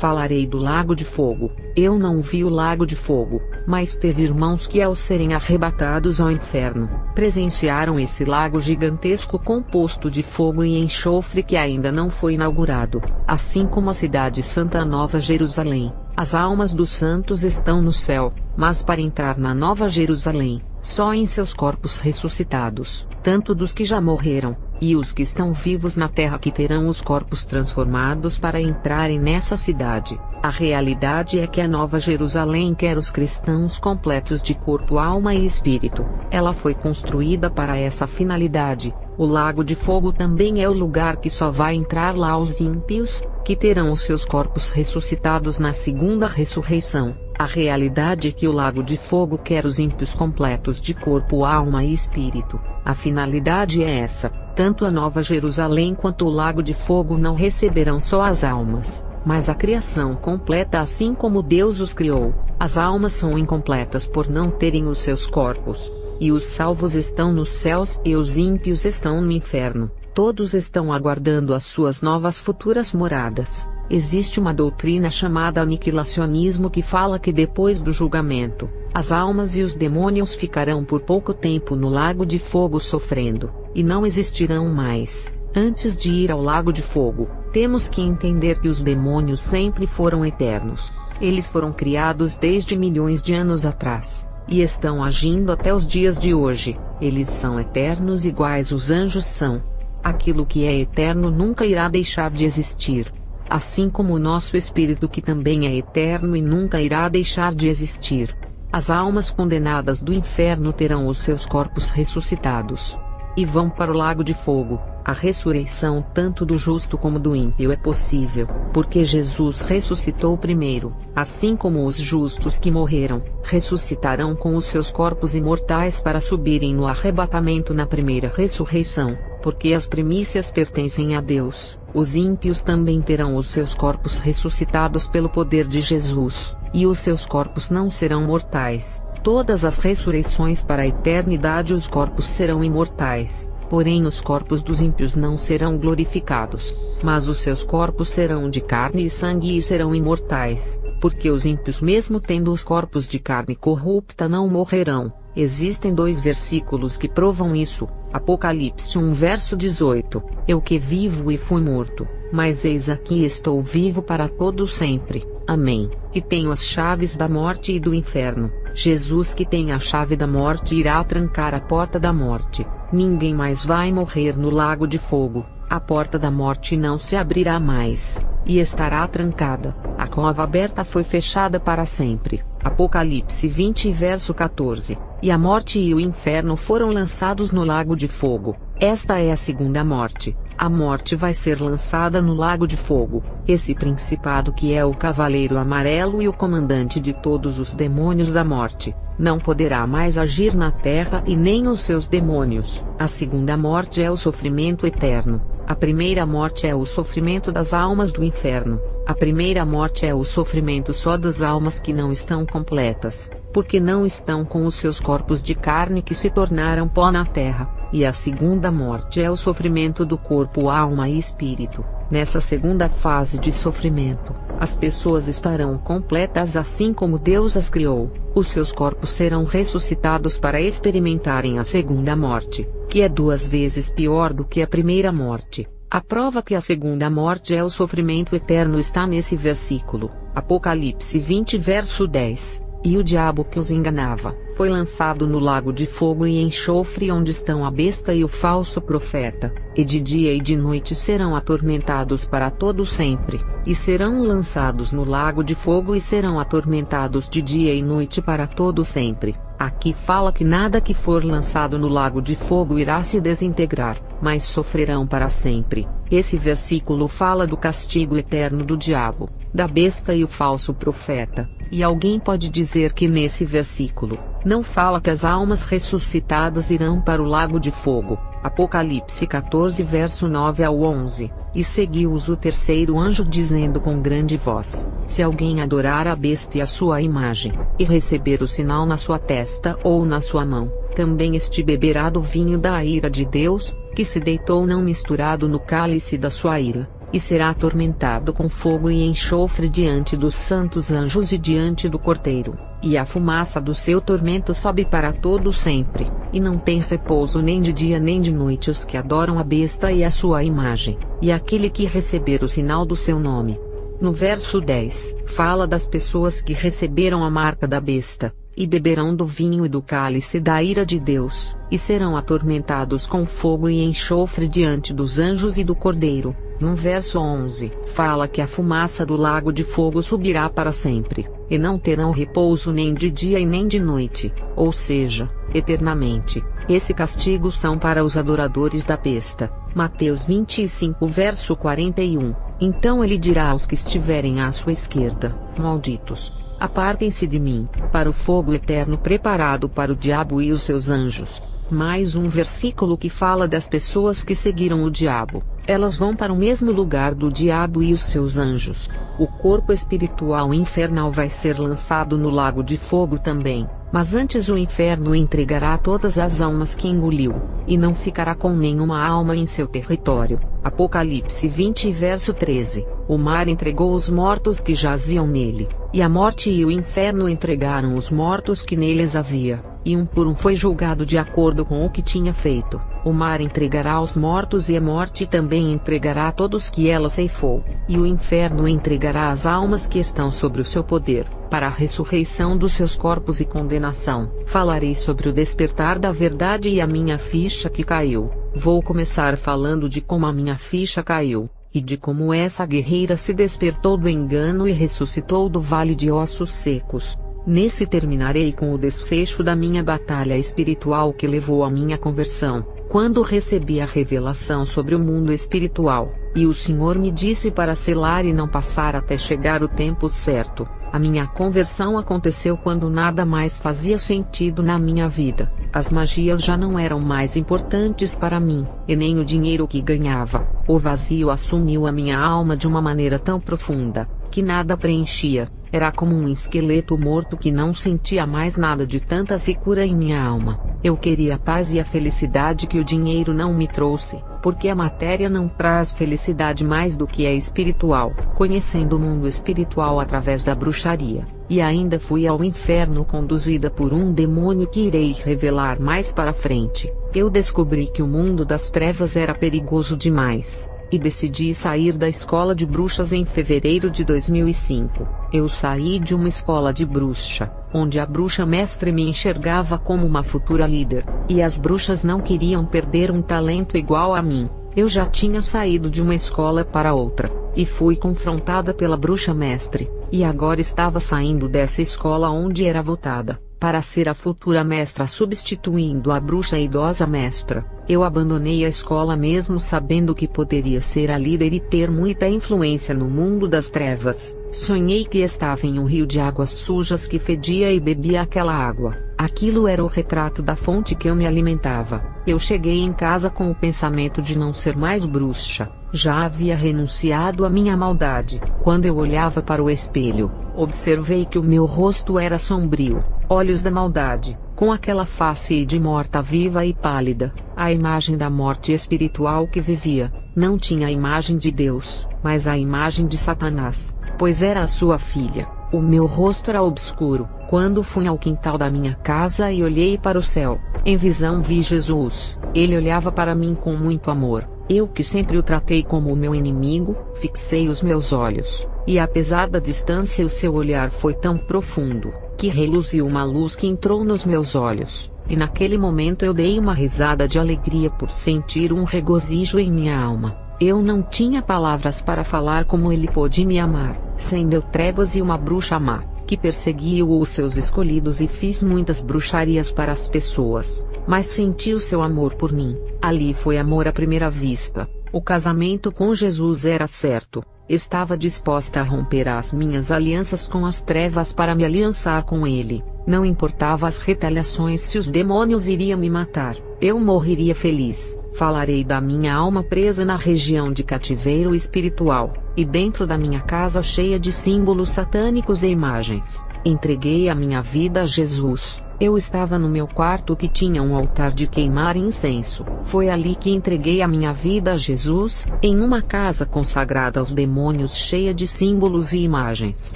Falarei do lago de fogo. Eu não vi o lago de fogo, mas teve irmãos que, ao serem arrebatados ao inferno, presenciaram esse lago gigantesco composto de fogo e enxofre que ainda não foi inaugurado, assim como a cidade santa Nova Jerusalém. As almas dos santos estão no céu, mas para entrar na Nova Jerusalém, só em seus corpos ressuscitados, tanto dos que já morreram, e os que estão vivos na terra que terão os corpos transformados para entrarem nessa cidade. A realidade é que a Nova Jerusalém quer os cristãos completos de corpo, alma e espírito. Ela foi construída para essa finalidade. O lago de fogo também é o lugar que só vai entrar lá os ímpios, que terão os seus corpos ressuscitados na segunda ressurreição. A realidade é que o lago de fogo quer os ímpios completos de corpo, alma e espírito. A finalidade é essa. Tanto a Nova Jerusalém quanto o lago de fogo não receberão só as almas, mas a criação completa, assim como Deus os criou. As almas são incompletas por não terem os seus corpos, e os salvos estão nos céus e os ímpios estão no inferno. Todos estão aguardando as suas novas futuras moradas. Existe uma doutrina chamada aniquilacionismo que fala que depois do julgamento, as almas e os demônios ficarão por pouco tempo no lago de fogo sofrendo, e não existirão mais. Antes de ir ao lago de fogo, temos que entender que os demônios sempre foram eternos. Eles foram criados desde milhões de anos atrás, e estão agindo até os dias de hoje. Eles são eternos iguais os anjos são. Aquilo que é eterno nunca irá deixar de existir. Assim como o nosso espírito, que também é eterno e nunca irá deixar de existir. As almas condenadas do inferno terão os seus corpos ressuscitados e vão para o lago de fogo. A ressurreição tanto do justo como do ímpio é possível, porque Jesus ressuscitou primeiro. Assim como os justos que morreram, ressuscitarão com os seus corpos imortais para subirem no arrebatamento na primeira ressurreição, porque as primícias pertencem a Deus. Os ímpios também terão os seus corpos ressuscitados pelo poder de Jesus, e os seus corpos não serão mortais. Todas as ressurreições para a eternidade, os corpos serão imortais. Porém os corpos dos ímpios não serão glorificados, mas os seus corpos serão de carne e sangue e serão imortais, porque os ímpios, mesmo tendo os corpos de carne corrupta, não morrerão. Existem 2 versículos que provam isso. Apocalipse 1 verso 18, eu que vivo e fui morto, mas eis aqui estou vivo para todo sempre. Amém. E tenho as chaves da morte e do inferno. Jesus, que tem a chave da morte, irá trancar a porta da morte. Ninguém mais vai morrer no lago de fogo. A porta da morte não se abrirá mais, e estará trancada. A cova aberta foi fechada para sempre. Apocalipse 20 verso 14. E a morte e o inferno foram lançados no lago de fogo. Esta é a segunda morte. A morte vai ser lançada no lago de fogo. Esse principado, que é o cavaleiro amarelo e o comandante de todos os demônios da morte, não poderá mais agir na terra, e nem os seus demônios. A segunda morte é o sofrimento eterno. A primeira morte é o sofrimento das almas do inferno. A primeira morte é o sofrimento só das almas que não estão completas, porque não estão com os seus corpos de carne que se tornaram pó na terra. E a segunda morte é o sofrimento do corpo, alma e espírito. Nessa segunda fase de sofrimento, as pessoas estarão completas assim como Deus as criou. Os seus corpos serão ressuscitados para experimentarem a segunda morte, que é 2 vezes pior do que a primeira morte. A prova que a segunda morte é o sofrimento eterno está nesse versículo, Apocalipse 20 verso 10. E o diabo que os enganava, foi lançado no lago de fogo e enxofre, onde estão a besta e o falso profeta, e de dia e de noite serão atormentados para todo sempre, e serão lançados no lago de fogo e serão atormentados de dia e noite para todo sempre. Aqui fala que nada que for lançado no lago de fogo irá se desintegrar, mas sofrerão para sempre. Esse versículo fala do castigo eterno do diabo, da besta e o falso profeta. E alguém pode dizer que nesse versículo não fala que as almas ressuscitadas irão para o lago de fogo. Apocalipse 14 verso 9 ao 11. E seguiu-os o terceiro anjo dizendo com grande voz: se alguém adorar a besta e a sua imagem, e receber o sinal na sua testa ou na sua mão, também este beberá do vinho da ira de Deus, que se deitou não misturado no cálice da sua ira, e será atormentado com fogo e enxofre diante dos santos anjos e diante do Cordeiro, e a fumaça do seu tormento sobe para todo sempre, e não tem repouso nem de dia nem de noite os que adoram a besta e a sua imagem, e aquele que receber o sinal do seu nome. No verso 10, fala das pessoas que receberam a marca da besta, e beberão do vinho e do cálice da ira de Deus, e serão atormentados com fogo e enxofre diante dos anjos e do Cordeiro. No verso 11, fala que a fumaça do lago de fogo subirá para sempre, e não terão repouso nem de dia e nem de noite, ou seja, eternamente. Esse castigo são para os adoradores da besta. Mateus 25 verso 41. Então ele dirá aos que estiverem à sua esquerda: malditos, apartem-se de mim, para o fogo eterno preparado para o diabo e os seus anjos. Mais um versículo que fala das pessoas que seguiram o diabo. Elas vão para o mesmo lugar do diabo e os seus anjos. O corpo espiritual infernal vai ser lançado no lago de fogo também. Mas antes o inferno entregará todas as almas que engoliu, e não ficará com nenhuma alma em seu território. Apocalipse 20 verso 13. O mar entregou os mortos que jaziam nele, e a morte e o inferno entregaram os mortos que neles havia, e um por um foi julgado de acordo com o que tinha feito. O mar entregará os mortos e a morte também entregará todos que ela ceifou, e o inferno entregará as almas que estão sobre o seu poder, para a ressurreição dos seus corpos e condenação. Falarei sobre o despertar da verdade e a minha ficha que caiu. Vou começar falando de como a minha ficha caiu, e de como essa guerreira se despertou do engano e ressuscitou do vale de ossos secos. Nesse terminarei com o desfecho da minha batalha espiritual que levou à minha conversão, quando recebi a revelação sobre o mundo espiritual, e o Senhor me disse para selar e não passar até chegar o tempo certo. A minha conversão aconteceu quando nada mais fazia sentido na minha vida. As magias já não eram mais importantes para mim, e nem o dinheiro que ganhava. O vazio assumiu a minha alma de uma maneira tão profunda, que nada preenchia. Era como um esqueleto morto que não sentia mais nada de tanta secura em minha alma. Eu queria a paz e a felicidade que o dinheiro não me trouxe, porque a matéria não traz felicidade mais do que a espiritual, conhecendo o mundo espiritual através da bruxaria. E ainda fui ao inferno conduzida por um demônio que irei revelar mais para frente. Eu descobri que o mundo das trevas era perigoso demais, e decidi sair da escola de bruxas em fevereiro de 2005. Eu saí de uma escola de bruxa, onde a bruxa mestre me enxergava como uma futura líder, e as bruxas não queriam perder um talento igual a mim. Eu já tinha saído de uma escola para outra, e fui confrontada pela bruxa mestre, e agora estava saindo dessa escola onde era votada para ser a futura mestra substituindo a bruxa idosa mestra. Eu abandonei a escola mesmo sabendo que poderia ser a líder e ter muita influência no mundo das trevas. Sonhei que estava em um rio de águas sujas que fedia e bebia aquela água. Aquilo era o retrato da fonte que eu me alimentava. Eu cheguei em casa com o pensamento de não ser mais bruxa. Já havia renunciado à minha maldade. Quando eu olhava para o espelho, observei que o meu rosto era sombrio, olhos da maldade, com aquela face de morta-viva e pálida, a imagem da morte espiritual que vivia. Não tinha a imagem de Deus, mas a imagem de Satanás, pois era a sua filha. O meu rosto era obscuro. Quando fui ao quintal da minha casa e olhei para o céu, em visão vi Jesus. Ele olhava para mim com muito amor. Eu, que sempre o tratei como o meu inimigo, fixei os meus olhos, e apesar da distância o seu olhar foi tão profundo, que reluziu uma luz que entrou nos meus olhos, e naquele momento eu dei uma risada de alegria por sentir um regozijo em minha alma. Eu não tinha palavras para falar como ele pôde me amar, sendo eu trevas e uma bruxa má, que perseguiu os seus escolhidos e fiz muitas bruxarias para as pessoas, mas senti o seu amor por mim. Ali foi amor à primeira vista. O casamento com Jesus era certo. Estava disposta a romper as minhas alianças com as trevas para me aliançar com ele. Não importava as retaliações se os demônios iriam me matar. Eu morreria feliz. Falarei da minha alma presa na região de cativeiro espiritual, e dentro da minha casa cheia de símbolos satânicos e imagens. Entreguei a minha vida a Jesus, Eu estava no meu quarto que tinha um altar de queimar incenso. Foi ali que entreguei a minha vida a Jesus, em uma casa consagrada aos demônios cheia de símbolos e imagens.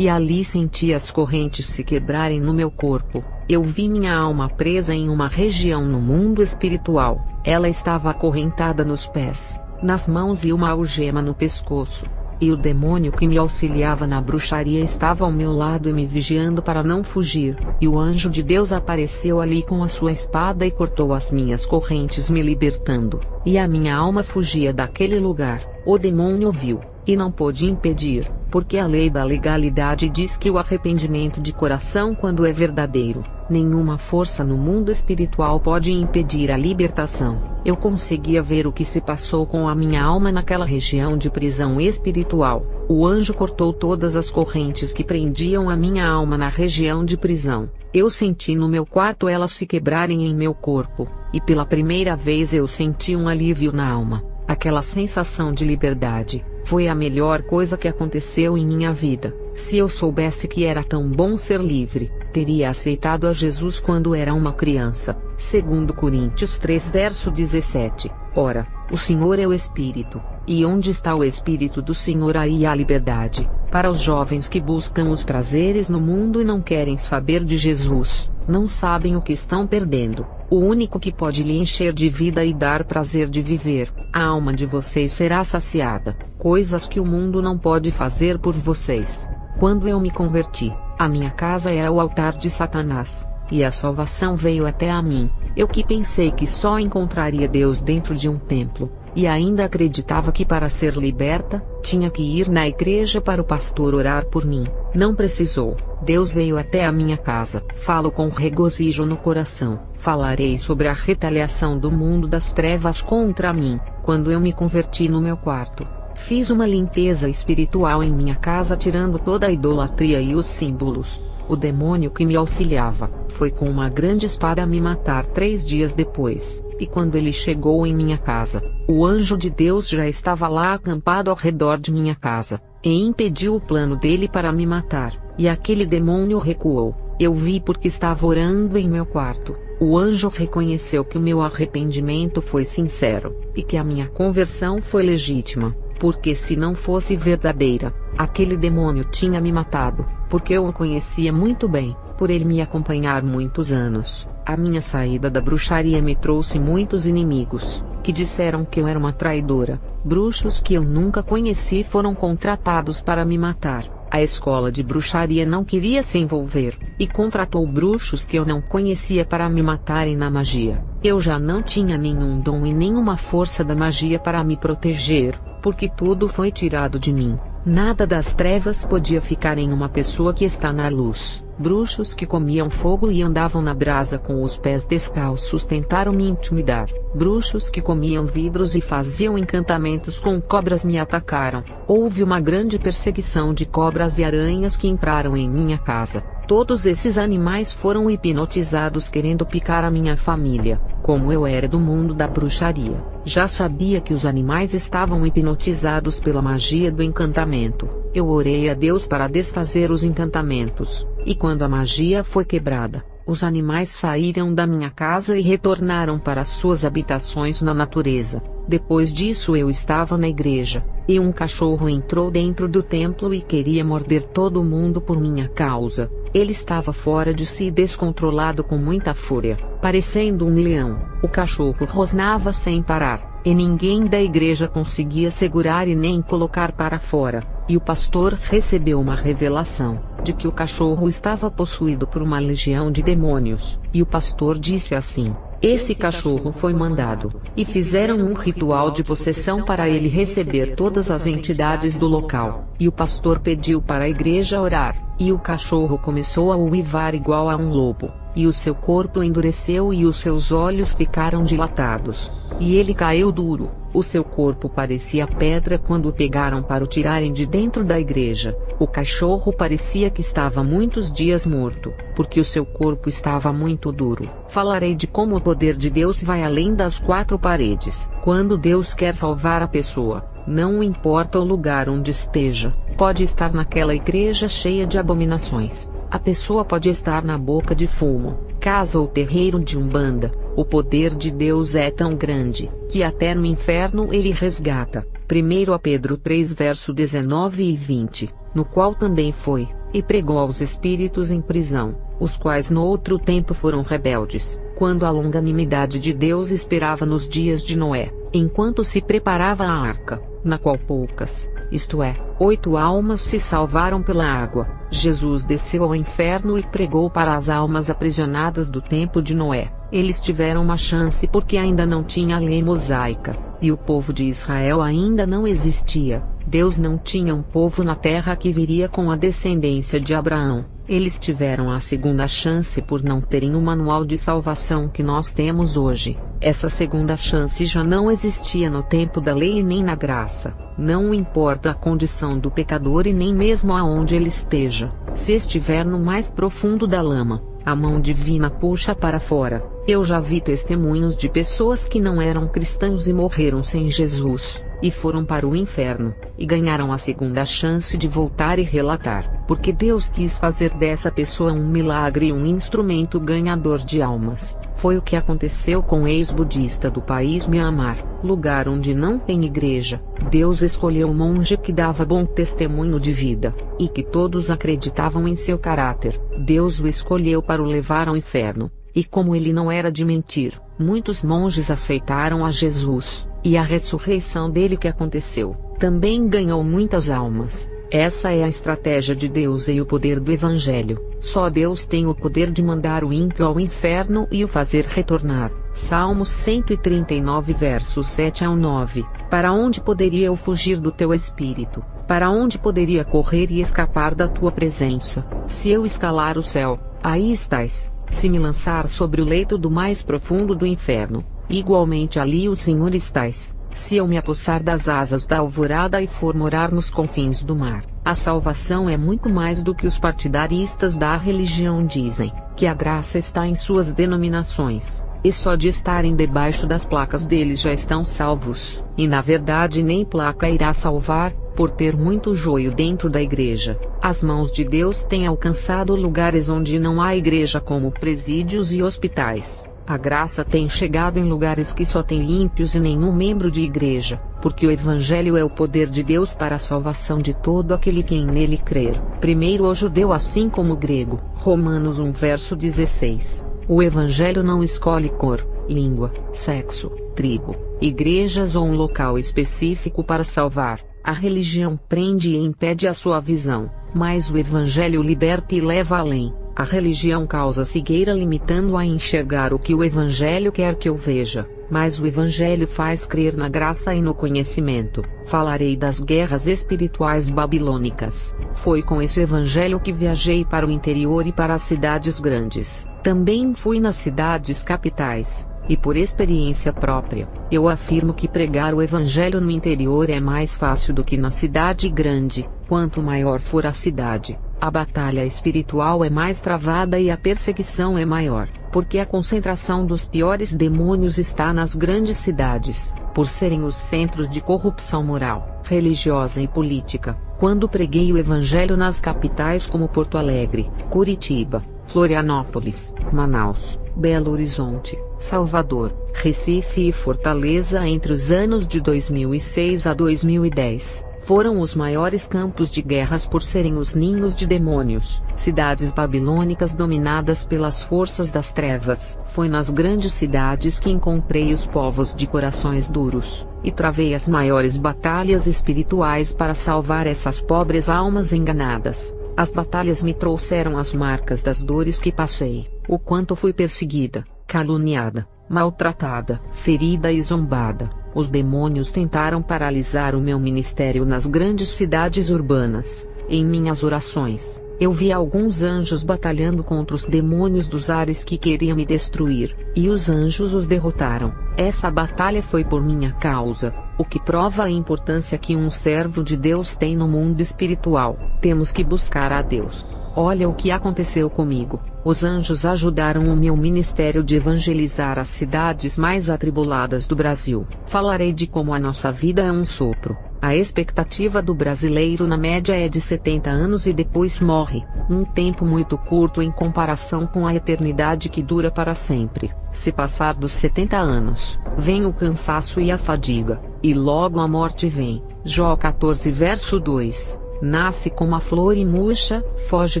E ali senti as correntes se quebrarem no meu corpo. Eu vi minha alma presa em uma região no mundo espiritual. Ela estava acorrentada nos pés, nas mãos e uma algema no pescoço. E o demônio que me auxiliava na bruxaria estava ao meu lado e me vigiando para não fugir. E o anjo de Deus apareceu ali com a sua espada e cortou as minhas correntes, me libertando. E a minha alma fugia daquele lugar. O demônio viu, e não pôde impedir, porque a lei da legalidade diz que o arrependimento de coração, quando é verdadeiro, nenhuma força no mundo espiritual pode impedir a libertação. Eu conseguia ver o que se passou com a minha alma naquela região de prisão espiritual. O anjo cortou todas as correntes que prendiam a minha alma na região de prisão. Eu senti no meu quarto elas se quebrarem em meu corpo, e pela primeira vez eu senti um alívio na alma. Aquela sensação de liberdade foi a melhor coisa que aconteceu em minha vida. Se eu soubesse que era tão bom ser livre, teria aceitado a Jesus quando era uma criança. 2 Coríntios 3 verso 17. Ora, o Senhor é o Espírito, e onde está o Espírito do Senhor, aí há liberdade. Para os jovens que buscam os prazeres no mundo e não querem saber de Jesus, não sabem o que estão perdendo. O único que pode lhe encher de vida e dar prazer de viver, a alma de vocês será saciada, coisas que o mundo não pode fazer por vocês. Quando eu me converti, a minha casa era o altar de Satanás, e a salvação veio até a mim. Eu que pensei que só encontraria Deus dentro de um templo, e ainda acreditava que para ser liberta, tinha que ir na igreja para o pastor orar por mim. Não precisou. Deus veio até a minha casa. Falo com regozijo no coração. Falarei sobre a retaliação do mundo das trevas contra mim. Quando eu me converti no meu quarto, fiz uma limpeza espiritual em minha casa, tirando toda a idolatria e os símbolos. O demônio que me auxiliava foi com uma grande espada me matar 3 dias depois, e quando ele chegou em minha casa, o anjo de Deus já estava lá acampado ao redor de minha casa, e impediu o plano dele para me matar, e aquele demônio recuou. Eu vi porque estava orando em meu quarto. O anjo reconheceu que o meu arrependimento foi sincero, e que a minha conversão foi legítima, porque se não fosse verdadeira, aquele demônio tinha me matado, porque eu o conhecia muito bem, por ele me acompanhar muitos anos. A minha saída da bruxaria me trouxe muitos inimigos, que disseram que eu era uma traidora. Bruxos que eu nunca conheci foram contratados para me matar. A escola de bruxaria não queria se envolver, e contratou bruxos que eu não conhecia para me matarem na magia. Eu já não tinha nenhum dom e nenhuma força da magia para me proteger, porque tudo foi tirado de mim. Nada das trevas podia ficar em uma pessoa que está na luz. Bruxos que comiam fogo e andavam na brasa com os pés descalços tentaram me intimidar. Bruxos que comiam vidros e faziam encantamentos com cobras me atacaram. Houve uma grande perseguição de cobras e aranhas que entraram em minha casa. Todos esses animais foram hipnotizados querendo picar a minha família. Como eu era do mundo da bruxaria, já sabia que os animais estavam hipnotizados pela magia do encantamento. Eu orei a Deus para desfazer os encantamentos, e quando a magia foi quebrada, os animais saíram da minha casa e retornaram para suas habitações na natureza. Depois disso eu estava na igreja, e um cachorro entrou dentro do templo e queria morder todo mundo por minha causa. Ele estava fora de si e descontrolado com muita fúria, parecendo um leão. O cachorro rosnava sem parar, e ninguém da igreja conseguia segurar e nem colocar para fora. E o pastor recebeu uma revelação, de que o cachorro estava possuído por uma legião de demônios. E o pastor disse assim: esse cachorro foi mandado, e fizeram um ritual de possessão para ele receber todas as entidades do local. E o pastor pediu para a igreja orar, e o cachorro começou a uivar igual a um lobo, e o seu corpo endureceu e os seus olhos ficaram dilatados. E ele caiu duro, o seu corpo parecia pedra quando o pegaram para o tirarem de dentro da igreja. O cachorro parecia que estava muitos dias morto, porque o seu corpo estava muito duro. Falarei de como o poder de Deus vai além das 4 paredes. Quando Deus quer salvar a pessoa, não importa o lugar onde esteja, pode estar naquela igreja cheia de abominações, a pessoa pode estar na boca de fumo, casa ou terreiro de Umbanda, o poder de Deus é tão grande, que até no inferno ele resgata. 1 Pedro 3 verso 19 e 20, no qual também foi, e pregou aos espíritos em prisão, os quais no outro tempo foram rebeldes, quando a longanimidade de Deus esperava nos dias de Noé, enquanto se preparava a arca, na qual poucas, isto é, 8 almas se salvaram pela água. Jesus desceu ao inferno e pregou para as almas aprisionadas do tempo de Noé. Eles tiveram uma chance porque ainda não tinha a lei mosaica, e o povo de Israel ainda não existia. Deus não tinha um povo na terra que viria com a descendência de Abraão. Eles tiveram a segunda chance por não terem o manual de salvação que nós temos hoje. Essa segunda chance já não existia no tempo da lei e nem na graça. Não importa a condição do pecador e nem mesmo aonde ele esteja. Se estiver no mais profundo da lama, a mão divina puxa para fora. Eu já vi testemunhos de pessoas que não eram cristãos e morreram sem Jesus, e foram para o inferno, e ganharam a segunda chance de voltar e relatar, porque Deus quis fazer dessa pessoa um milagre e um instrumento ganhador de almas. Foi o que aconteceu com o ex-budista do país Myanmar, lugar onde não tem igreja. Deus escolheu um monge que dava bom testemunho de vida, e que todos acreditavam em seu caráter. Deus o escolheu para o levar ao inferno, e como ele não era de mentir, muitos monges aceitaram a Jesus, e a ressurreição dele que aconteceu, também ganhou muitas almas. Essa é a estratégia de Deus e o poder do Evangelho. Só Deus tem o poder de mandar o ímpio ao inferno e o fazer retornar. Salmos 139 versos 7 ao 9. Para onde poderia eu fugir do teu espírito? Para onde poderia correr e escapar da tua presença? Se eu escalar o céu, aí estás. Se me lançar sobre o leito do mais profundo do inferno, igualmente ali o Senhor estás. Se eu me apossar das asas da alvorada e for morar nos confins do mar, a salvação é muito mais do que os partidaristas da religião dizem, que a graça está em suas denominações, e só de estarem debaixo das placas deles já estão salvos, e na verdade nem placa irá salvar, por ter muito joio dentro da igreja. As mãos de Deus têm alcançado lugares onde não há igreja, como presídios e hospitais. A graça tem chegado em lugares que só tem ímpios e nenhum membro de igreja, porque o Evangelho é o poder de Deus para a salvação de todo aquele que nele crer, primeiro o judeu assim como o grego. Romanos 1 verso 16. O Evangelho não escolhe cor, língua, sexo, tribo, igrejas ou um local específico para salvar. A religião prende e impede a sua visão, mas o Evangelho liberta e leva além. A religião causa cegueira limitando a enxergar o que o Evangelho quer que eu veja, mas o Evangelho faz crer na graça e no conhecimento. Falarei das guerras espirituais babilônicas. Foi com esse Evangelho que viajei para o interior e para as cidades grandes. Também fui nas cidades capitais, e por experiência própria, eu afirmo que pregar o Evangelho no interior é mais fácil do que na cidade grande. Quanto maior for a cidade, a batalha espiritual é mais travada e a perseguição é maior, porque a concentração dos piores demônios está nas grandes cidades, por serem os centros de corrupção moral, religiosa e política. Quando preguei o Evangelho nas capitais como Porto Alegre, Curitiba, Florianópolis, Manaus, Belo Horizonte, Salvador, Recife e Fortaleza entre os anos de 2006 a 2010, foram os maiores campos de guerras por serem os ninhos de demônios, cidades babilônicas dominadas pelas forças das trevas. Foi nas grandes cidades que encontrei os povos de corações duros, e travei as maiores batalhas espirituais para salvar essas pobres almas enganadas. As batalhas me trouxeram as marcas das dores que passei, o quanto fui perseguida, caluniada, maltratada, ferida e zombada. Os demônios tentaram paralisar o meu ministério nas grandes cidades urbanas. Em minhas orações, eu vi alguns anjos batalhando contra os demônios dos ares que queriam me destruir, e os anjos os derrotaram. Essa batalha foi por minha causa, o que prova a importância que um servo de Deus tem no mundo espiritual. Temos que buscar a Deus. Olha o que aconteceu comigo. Os anjos ajudaram o meu ministério de evangelizar as cidades mais atribuladas do Brasil. Falarei de como a nossa vida é um sopro, A expectativa do brasileiro na média é de 70 anos e depois morre, um tempo muito curto em comparação com a eternidade que dura para sempre. Se passar dos 70 anos, vem o cansaço e a fadiga, e logo a morte vem. Jó 14 verso 2. Nasce como a flor e murcha, foge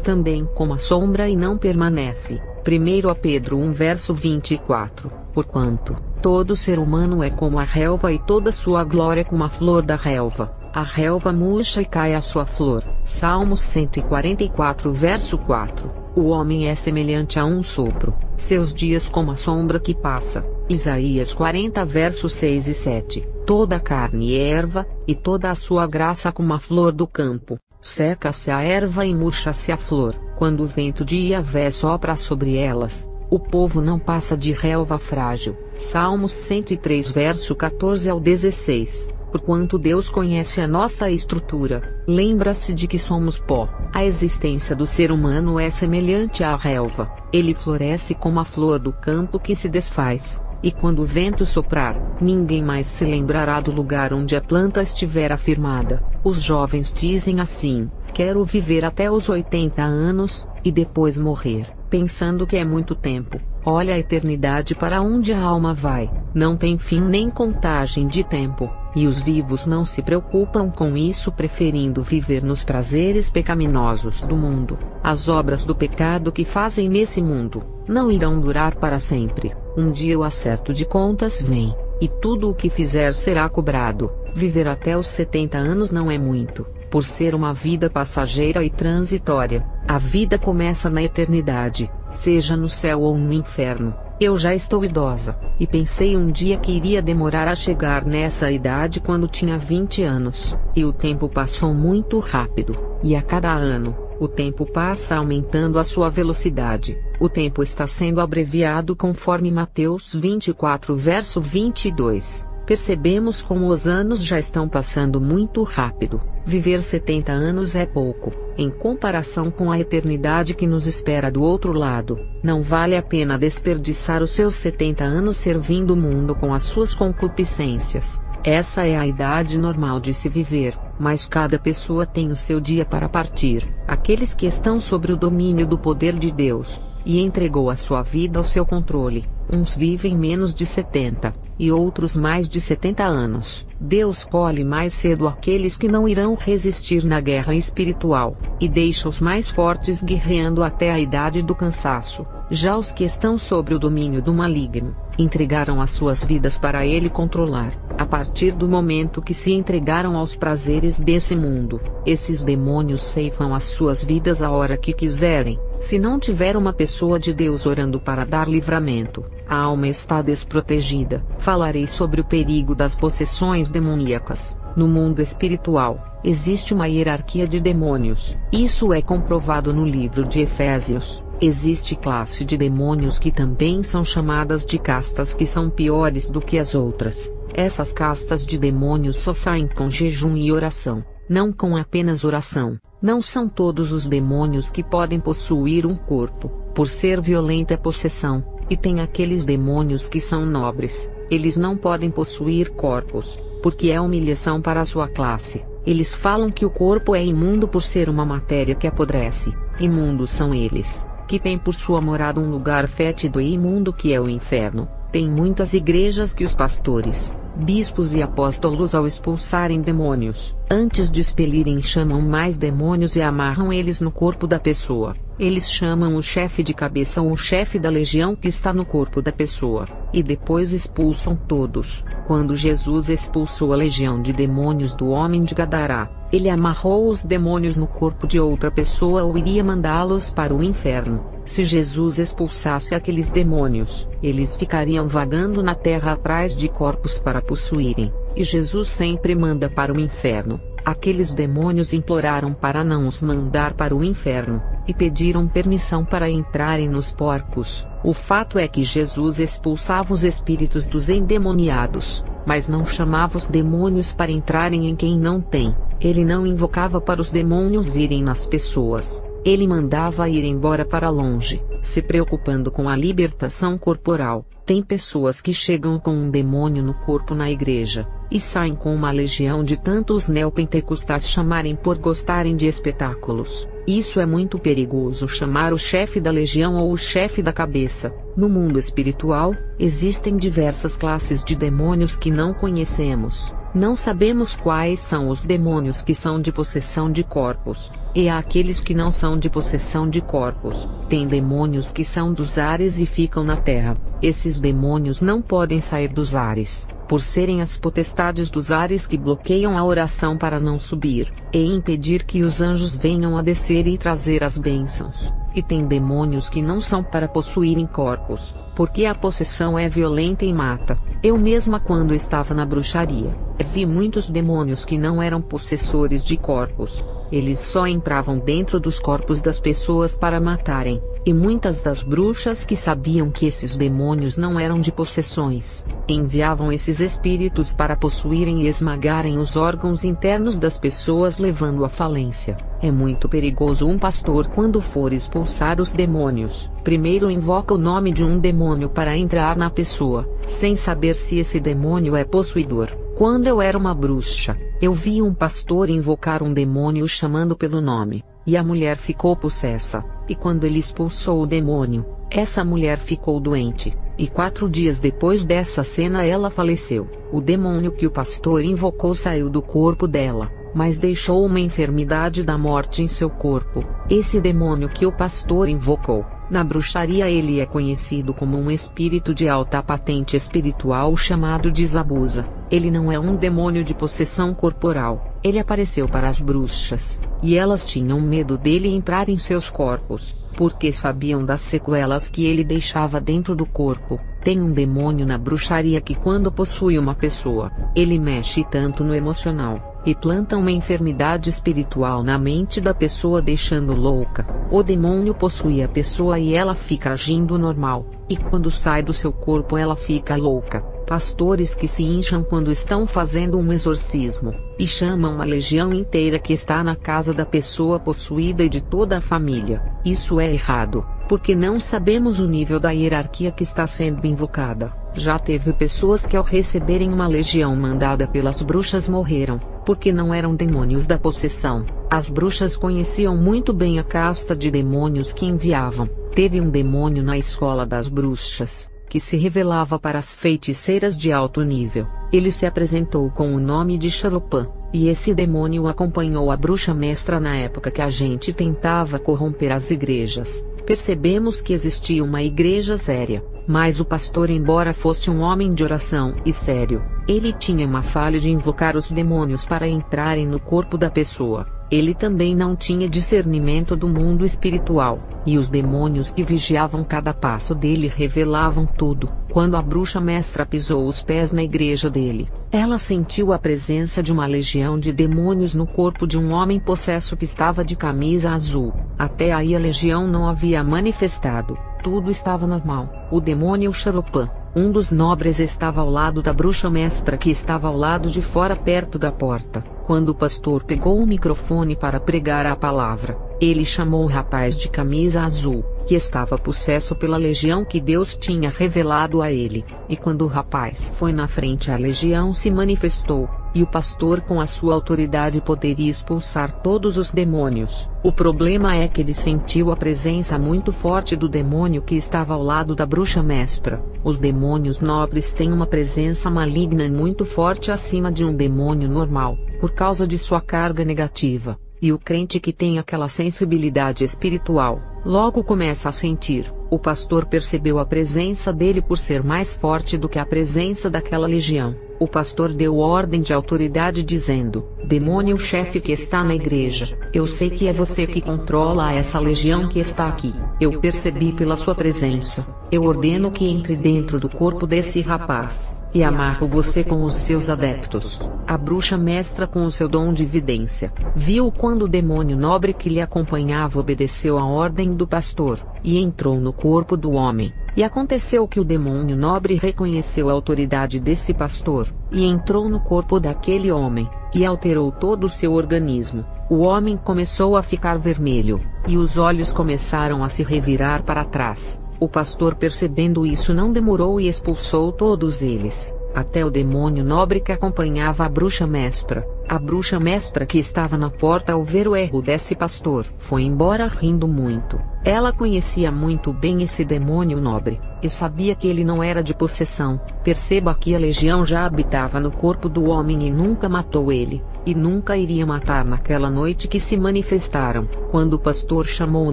também como a sombra e não permanece. 1 Pedro 1 verso 24. Porquanto todo ser humano é como a relva e toda sua glória como a flor da relva. A relva murcha e cai a sua flor. Salmos 144 verso 4. O homem é semelhante a um sopro, seus dias como a sombra que passa. Isaías 40 versos 6 e 7. Toda a carne é erva, e toda a sua graça como a flor do campo. Seca-se a erva e murcha-se a flor, quando o vento de Iavé sopra sobre elas. O povo não passa de relva frágil. Salmos 103 verso 14 ao 16. Porquanto Deus conhece a nossa estrutura, lembra-se de que somos pó. A existência do ser humano é semelhante à relva. Ele floresce como a flor do campo que se desfaz, e quando o vento soprar, ninguém mais se lembrará do lugar onde a planta estiver afirmada. Os jovens dizem assim: quero viver até os 80 anos, e depois morrer, pensando que é muito tempo. Olha a eternidade para onde a alma vai, não tem fim nem contagem de tempo, e os vivos não se preocupam com isso, preferindo viver nos prazeres pecaminosos do mundo. As obras do pecado que fazem nesse mundo não irão durar para sempre. Um dia o acerto de contas vem, e tudo o que fizer será cobrado. Viver até os 70 anos não é muito, por ser uma vida passageira e transitória. A vida começa na eternidade, seja no céu ou no inferno. Eu já estou idosa, e pensei um dia que iria demorar a chegar nessa idade quando tinha 20 anos. E o tempo passou muito rápido, e a cada ano, o tempo passa aumentando a sua velocidade. O tempo está sendo abreviado conforme Mateus 24 verso 22. Percebemos como os anos já estão passando muito rápido. Viver 70 anos é pouco, em comparação com a eternidade que nos espera do outro lado. Não vale a pena desperdiçar os seus 70 anos servindo o mundo com as suas concupiscências. Essa é a idade normal de se viver, mas cada pessoa tem o seu dia para partir. Aqueles que estão sob o domínio do poder de Deus, e entregou a sua vida ao seu controle, uns vivem menos de 70, e outros mais de 70 anos. Deus colhe mais cedo aqueles que não irão resistir na guerra espiritual, e deixa os mais fortes guerreando até a idade do cansaço. Já os que estão sob o domínio do maligno, entregaram as suas vidas para ele controlar. A partir do momento que se entregaram aos prazeres desse mundo, esses demônios ceifam as suas vidas a hora que quiserem. Se não tiver uma pessoa de Deus orando para dar livramento, a alma está desprotegida. Falarei sobre o perigo das possessões demoníacas. No mundo espiritual, existe uma hierarquia de demônios. Isso é comprovado no livro de Efésios. Existe classe de demônios que também são chamadas de castas, que são piores do que as outras. Essas castas de demônios só saem com jejum e oração, não com apenas oração. Não são todos os demônios que podem possuir um corpo, por ser violenta a possessão, e tem aqueles demônios que são nobres. Eles não podem possuir corpos, porque é humilhação para a sua classe. Eles falam que o corpo é imundo por ser uma matéria que apodrece. Imundos são eles, que têm por sua morada um lugar fétido e imundo que é o inferno. Tem muitas igrejas que os pastores, bispos e apóstolos, ao expulsarem demônios, antes de expelirem, chamam mais demônios e amarram eles no corpo da pessoa. Eles chamam o chefe de cabeça ou o chefe da legião que está no corpo da pessoa, e depois expulsam todos. Quando Jesus expulsou a legião de demônios do homem de Gadará, ele amarrou os demônios no corpo de outra pessoa ou iria mandá-los para o inferno. Se Jesus expulsasse aqueles demônios, eles ficariam vagando na terra atrás de corpos para possuírem, e Jesus sempre manda para o inferno. Aqueles demônios imploraram para não os mandar para o inferno, e pediram permissão para entrarem nos porcos. O fato é que Jesus expulsava os espíritos dos endemoniados, mas não chamava os demônios para entrarem em quem não tem. Ele não invocava para os demônios virem nas pessoas. Ele mandava ir embora para longe, se preocupando com a libertação corporal. Tem pessoas que chegam com um demônio no corpo na igreja, e saem com uma legião de tantos neopentecostais chamarem por gostarem de espetáculos. Isso é muito perigoso, chamar o chefe da legião ou o chefe da cabeça. No mundo espiritual, existem diversas classes de demônios que não conhecemos. Não sabemos quais são os demônios que são de possessão de corpos, e há aqueles que não são de possessão de corpos. Tem demônios que são dos ares e ficam na terra. Esses demônios não podem sair dos ares, por serem as potestades dos ares que bloqueiam a oração para não subir, e impedir que os anjos venham a descer e trazer as bênçãos. E tem demônios que não são para possuírem corpos, porque a possessão é violenta e mata. Eu mesma, quando estava na bruxaria, vi muitos demônios que não eram possessores de corpos. Eles só entravam dentro dos corpos das pessoas para matarem. E muitas das bruxas que sabiam que esses demônios não eram de possessões, enviavam esses espíritos para possuírem e esmagarem os órgãos internos das pessoas, levando à falência. É muito perigoso. Um pastor, quando for expulsar os demônios, primeiro invoca o nome de um demônio para entrar na pessoa, sem saber se esse demônio é possuidor. Quando eu era uma bruxa, eu vi um pastor invocar um demônio chamando pelo nome, e a mulher ficou possessa. E quando ele expulsou o demônio, essa mulher ficou doente, e 4 dias depois dessa cena ela faleceu. O demônio que o pastor invocou saiu do corpo dela, mas deixou uma enfermidade da morte em seu corpo. Esse demônio que o pastor invocou, na bruxaria ele é conhecido como um espírito de alta patente espiritual chamado de Zabuza. Ele não é um demônio de possessão corporal. Ele apareceu para as bruxas, e elas tinham medo dele entrar em seus corpos, porque sabiam das sequelas que ele deixava dentro do corpo. Tem um demônio na bruxaria que, quando possui uma pessoa, ele mexe tanto no emocional, e planta uma enfermidade espiritual na mente da pessoa, deixando louca. O demônio possui a pessoa e ela fica agindo normal, e quando sai do seu corpo ela fica louca. Pastores que se incham quando estão fazendo um exorcismo, e chamam a legião inteira que está na casa da pessoa possuída e de toda a família. Isso é errado, porque não sabemos o nível da hierarquia que está sendo invocada. Já teve pessoas que, ao receberem uma legião mandada pelas bruxas, morreram, porque não eram demônios da possessão. As bruxas conheciam muito bem a casta de demônios que enviavam. Teve um demônio na escola das bruxas, que se revelava para as feiticeiras de alto nível. Ele se apresentou com o nome de Xaropã, e esse demônio acompanhou a bruxa mestra na época que a gente tentava corromper as igrejas. Percebemos que existia uma igreja séria, mas o pastor, embora fosse um homem de oração e sério, ele tinha uma falha de invocar os demônios para entrarem no corpo da pessoa. Ele também não tinha discernimento do mundo espiritual, e os demônios que vigiavam cada passo dele revelavam tudo. Quando a bruxa mestra pisou os pés na igreja dele, ela sentiu a presença de uma legião de demônios no corpo de um homem possesso que estava de camisa azul. Até aí a legião não havia manifestado, tudo estava normal. O demônio Xaropã, um dos nobres, estava ao lado da bruxa mestra, que estava ao lado de fora, perto da porta. Quando o pastor pegou o microfone para pregar a palavra, ele chamou o rapaz de camisa azul, que estava possesso pela legião que Deus tinha revelado a ele. E quando o rapaz foi na frente, a legião se manifestou, e o pastor, com a sua autoridade, poderia expulsar todos os demônios. O problema é que ele sentiu a presença muito forte do demônio que estava ao lado da bruxa mestra. Os demônios nobres têm uma presença maligna muito forte acima de um demônio normal, por causa de sua carga negativa. E o crente que tem aquela sensibilidade espiritual, logo começa a sentir. O pastor percebeu a presença dele por ser mais forte do que a presença daquela legião. O pastor deu ordem de autoridade dizendo: demônio chefe que está na igreja, eu sei que é você que controla essa legião que está aqui. Eu percebi pela sua presença. Eu ordeno que entre dentro do corpo desse rapaz, e amarro você com os seus adeptos. A bruxa mestra, com o seu dom de vidência, viu quando o demônio nobre que lhe acompanhava obedeceu a ordem do pastor, e entrou no corpo do homem. E aconteceu que o demônio nobre reconheceu a autoridade desse pastor, e entrou no corpo daquele homem, e alterou todo o seu organismo. O homem começou a ficar vermelho, e os olhos começaram a se revirar para trás. O pastor, percebendo isso, não demorou e expulsou todos eles. até o demônio nobre que acompanhava a bruxa mestra. A bruxa mestra que estava na porta ao ver o erro desse pastor foi embora rindo muito. Ela conhecia muito bem esse demônio nobre, e sabia que ele não era de possessão. Perceba que a legião já habitava no corpo do homem e nunca matou ele, e nunca iria matar naquela noite que se manifestaram. Quando o pastor chamou o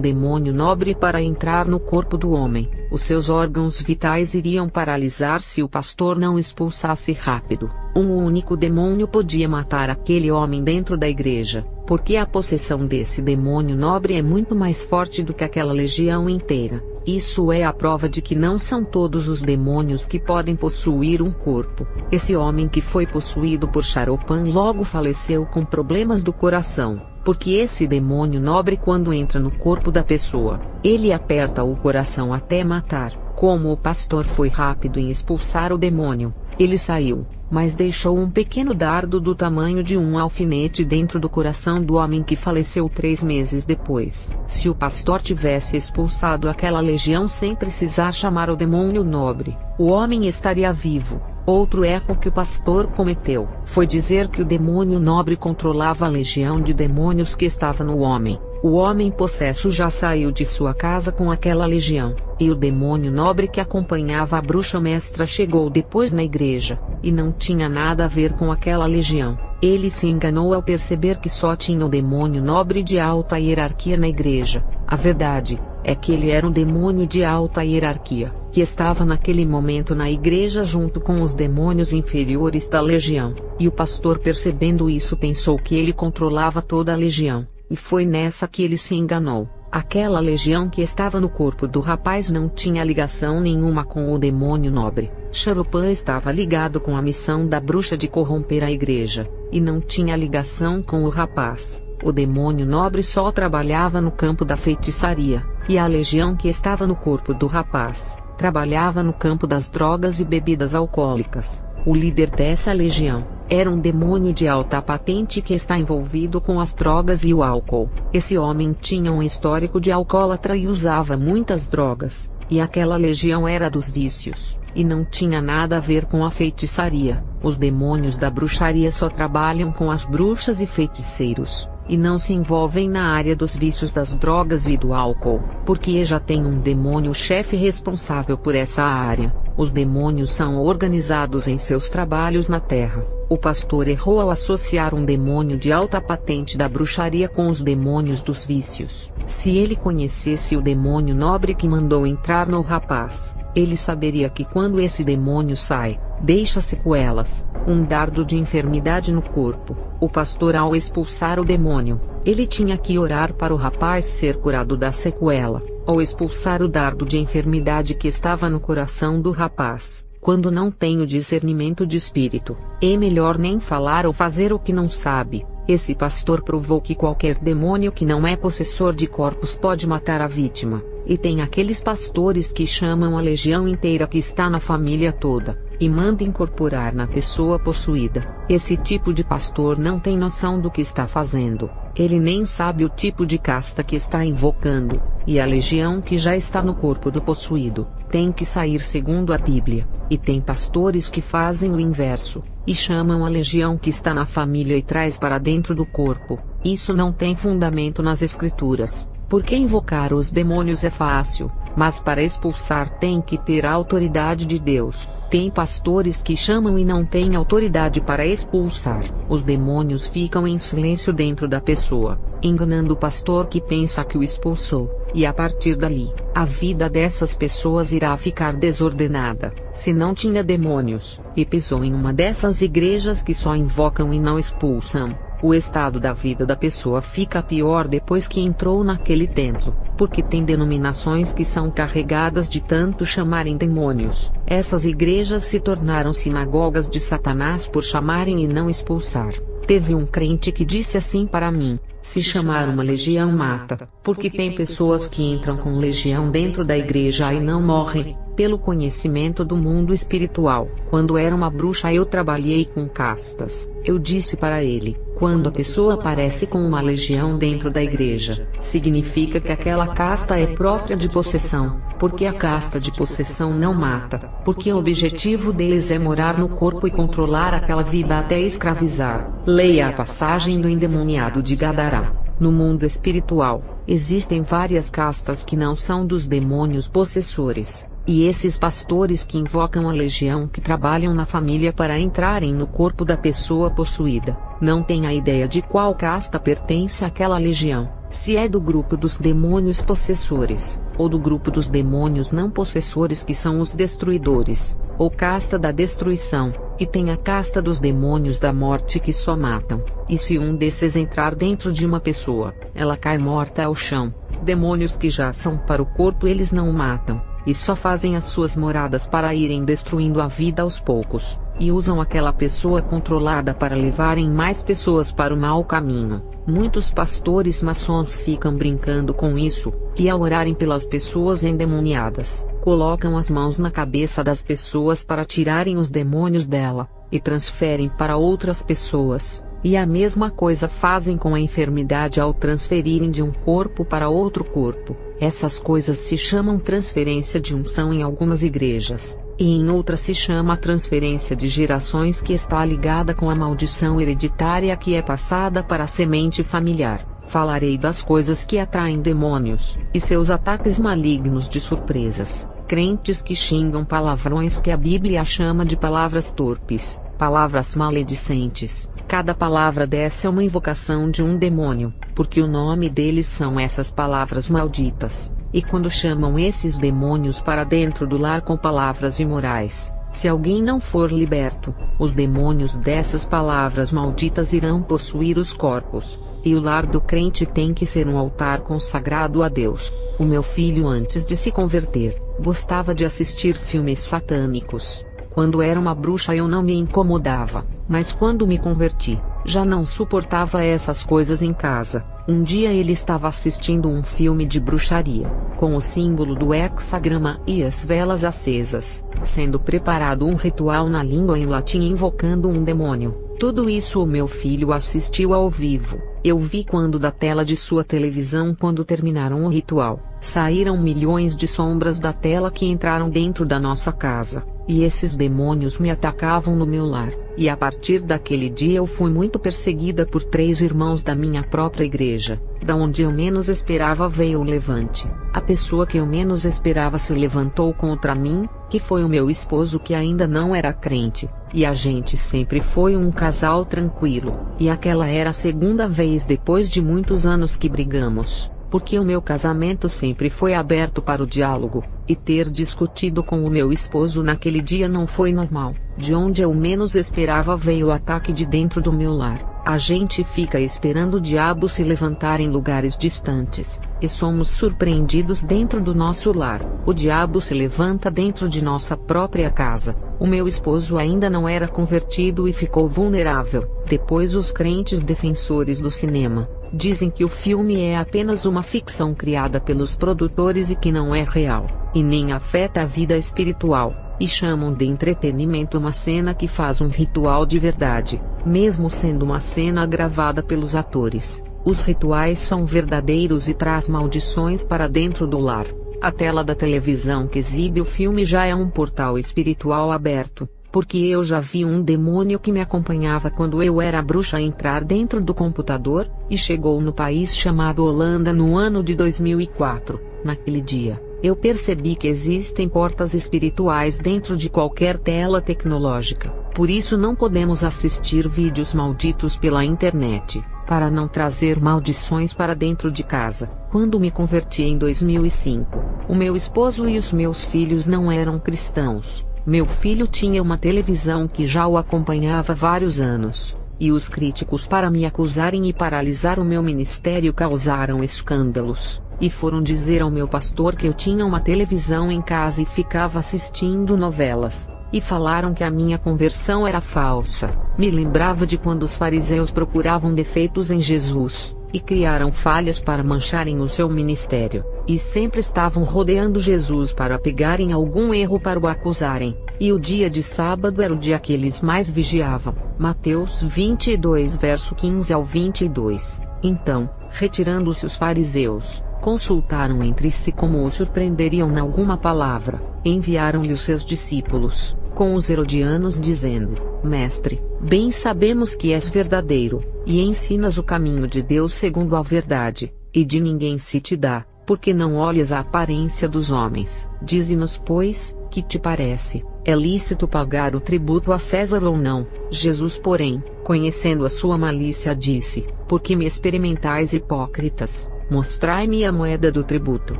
demônio nobre para entrar no corpo do homem, os seus órgãos vitais iriam paralisar se o pastor não expulsasse rápido. Um único demônio podia matar aquele homem dentro da igreja, porque a possessão desse demônio nobre é muito mais forte do que aquela legião inteira. Isso é a prova de que não são todos os demônios que podem possuir um corpo. Esse homem que foi possuído por Charopan logo faleceu com problemas do coração, porque esse demônio nobre, quando entra no corpo da pessoa, ele aperta o coração até matar. Como o pastor foi rápido em expulsar o demônio, ele saiu, mas deixou um pequeno dardo do tamanho de um alfinete dentro do coração do homem que faleceu 3 meses depois. Se o pastor tivesse expulsado aquela legião sem precisar chamar o demônio nobre, o homem estaria vivo. Outro erro que o pastor cometeu foi dizer que o demônio nobre controlava a legião de demônios que estava no homem. O homem possesso já saiu de sua casa com aquela legião, e o demônio nobre que acompanhava a bruxa mestra chegou depois na igreja, e não tinha nada a ver com aquela legião. Ele se enganou ao perceber que só tinha o demônio nobre de alta hierarquia na igreja. A verdade é que ele era um demônio de alta hierarquia, que estava naquele momento na igreja junto com os demônios inferiores da legião, e o pastor, percebendo isso, pensou que ele controlava toda a legião. E foi nessa que ele se enganou. Aquela legião que estava no corpo do rapaz não tinha ligação nenhuma com o demônio nobre. Charopan estava ligado com a missão da bruxa de corromper a igreja, e não tinha ligação com o rapaz. O demônio nobre só trabalhava no campo da feitiçaria, e a legião que estava no corpo do rapaz trabalhava no campo das drogas e bebidas alcoólicas. O líder dessa legião era um demônio de alta patente que está envolvido com as drogas e o álcool. Esse homem tinha um histórico de alcoólatra e usava muitas drogas, e aquela legião era dos vícios, e não tinha nada a ver com a feitiçaria. Os demônios da bruxaria só trabalham com as bruxas e feiticeiros, e não se envolvem na área dos vícios das drogas e do álcool, porque já tem um demônio-chefe responsável por essa área. Os demônios são organizados em seus trabalhos na Terra. O pastor errou ao associar um demônio de alta patente da bruxaria com os demônios dos vícios. Se ele conhecesse o demônio nobre que mandou entrar no rapaz, ele saberia que quando esse demônio sai, deixa sequelas, um dardo de enfermidade no corpo. O pastor, ao expulsar o demônio, ele tinha que orar para o rapaz ser curado da sequela, ou expulsar o dardo de enfermidade que estava no coração do rapaz. Quando não tem o discernimento de espírito, é melhor nem falar ou fazer o que não sabe. Esse pastor provou que qualquer demônio que não é possessor de corpos pode matar a vítima, e tem aqueles pastores que chamam a legião inteira que está na família toda, e manda incorporar na pessoa possuída. Esse tipo de pastor não tem noção do que está fazendo. Ele nem sabe o tipo de casta que está invocando, e a legião que já está no corpo do possuído tem que sair segundo a Bíblia. E tem pastores que fazem o inverso, e chamam a legião que está na família e traz para dentro do corpo. Isso não tem fundamento nas escrituras, porque invocar os demônios é fácil, mas para expulsar tem que ter a autoridade de Deus. Tem pastores que chamam e não têm autoridade para expulsar. Os demônios ficam em silêncio dentro da pessoa, enganando o pastor que pensa que o expulsou, e a partir dali, a vida dessas pessoas irá ficar desordenada. Se não tinha demônios, e pisou em uma dessas igrejas que só invocam e não expulsam, o estado da vida da pessoa fica pior depois que entrou naquele templo, porque tem denominações que são carregadas de tanto chamarem demônios. Essas igrejas se tornaram sinagogas de Satanás por chamarem e não expulsar. Teve um crente que disse assim para mim: se chamar uma legião mata, porque tem pessoas que entram com legião dentro da igreja e não morrem, pelo conhecimento do mundo espiritual. Quando era uma bruxa eu trabalhei com castas. Eu disse para ele: quando a pessoa aparece com uma legião dentro da igreja, significa que aquela casta é própria de possessão. porque a casta de possessão não mata, porque o objetivo deles é morar no corpo e controlar aquela vida até escravizar. Leia a passagem do endemoniado de Gadará. No mundo espiritual, existem várias castas que não são dos demônios possessores, e esses pastores que invocam a legião que trabalham na família para entrarem no corpo da pessoa possuída, não têm a ideia de qual casta pertence àquela legião, se é do grupo dos demônios possessores, ou do grupo dos demônios não possessores que são os destruidores, ou casta da destruição, e tem a casta dos demônios da morte que só matam, e se um desses entrar dentro de uma pessoa, ela cai morta ao chão. Demônios que já são para o corpo eles não matam, e só fazem as suas moradas para irem destruindo a vida aos poucos, e usam aquela pessoa controlada para levarem mais pessoas para o mau caminho. Muitos pastores maçons ficam brincando com isso, e ao orarem pelas pessoas endemoniadas, colocam as mãos na cabeça das pessoas para tirarem os demônios dela, e transferem para outras pessoas. E a mesma coisa fazem com a enfermidade ao transferirem de um corpo para outro corpo. Essas coisas se chamam transferência de unção em algumas igrejas, e em outras se chama transferência de gerações, que está ligada com a maldição hereditária que é passada para a semente familiar. Falarei das coisas que atraem demônios, e seus ataques malignos de surpresas. Crentes que xingam palavrões que a Bíblia chama de palavras torpes, palavras maledicentes. Cada palavra dessa é uma invocação de um demônio, porque o nome deles são essas palavras malditas. E quando chamam esses demônios para dentro do lar com palavras imorais, se alguém não for liberto, os demônios dessas palavras malditas irão possuir os corpos. E o lar do crente tem que ser um altar consagrado a Deus. O meu filho, antes de se converter, gostava de assistir filmes satânicos. Quando era uma bruxa eu não me incomodava, mas quando me converti, já não suportava essas coisas em casa. Um dia ele estava assistindo um filme de bruxaria, com o símbolo do hexagrama e as velas acesas, sendo preparado um ritual na língua em latim invocando um demônio. Tudo isso o meu filho assistiu ao vivo. Eu vi quando da tela de sua televisão quando terminaram o ritual, saíram milhões de sombras da tela que entraram dentro da nossa casa, e esses demônios me atacavam no meu lar, e a partir daquele dia eu fui muito perseguida por 3 irmãos da minha própria igreja. Da onde eu menos esperava veio o levante. A pessoa que eu menos esperava se levantou contra mim, que foi o meu esposo que ainda não era crente, e a gente sempre foi um casal tranquilo, e aquela era a segunda vez depois de muitos anos que brigamos, porque o meu casamento sempre foi aberto para o diálogo, e ter discutido com o meu esposo naquele dia não foi normal. De onde eu menos esperava veio o ataque de dentro do meu lar. A gente fica esperando o diabo se levantar em lugares distantes, e somos surpreendidos dentro do nosso lar. O diabo se levanta dentro de nossa própria casa. O meu esposo ainda não era convertido e ficou vulnerável. Depois os crentes defensores do cinema dizem que o filme é apenas uma ficção criada pelos produtores e que não é real, e nem afeta a vida espiritual, e chamam de entretenimento uma cena que faz um ritual de verdade, mesmo sendo uma cena gravada pelos atores. Os rituais são verdadeiros e traz maldições para dentro do lar. A tela da televisão que exibe o filme já é um portal espiritual aberto, porque eu já vi um demônio que me acompanhava quando eu era bruxa entrar dentro do computador, e chegou no país chamado Holanda no ano de 2004. Naquele dia, eu percebi que existem portas espirituais dentro de qualquer tela tecnológica. Por isso não podemos assistir vídeos malditos pela internet, para não trazer maldições para dentro de casa. Quando me converti em 2005, o meu esposo e os meus filhos não eram cristãos. Meu filho tinha uma televisão que já o acompanhava há vários anos, e os críticos para me acusarem e paralisar o meu ministério causaram escândalos, e foram dizer ao meu pastor que eu tinha uma televisão em casa e ficava assistindo novelas, e falaram que a minha conversão era falsa. Me lembrava de quando os fariseus procuravam defeitos em Jesus, e criaram falhas para mancharem o seu ministério, e sempre estavam rodeando Jesus para pegarem algum erro para o acusarem, e o dia de sábado era o dia que eles mais vigiavam. Mateus 22 verso 15 ao 22. Então, retirando-se os fariseus, Consultaram entre si como o surpreenderiam em alguma palavra. Enviaram-lhe os seus discípulos, com os herodianos, dizendo: Mestre, bem sabemos que és verdadeiro, e ensinas o caminho de Deus segundo a verdade, e de ninguém se te dá, porque não olhas a aparência dos homens. Dize-nos, pois, que te parece, é lícito pagar o tributo a César ou não? Jesus, porém, conhecendo a sua malícia, disse: Por que me experimentais, hipócritas? Mostrai-me a moeda do tributo.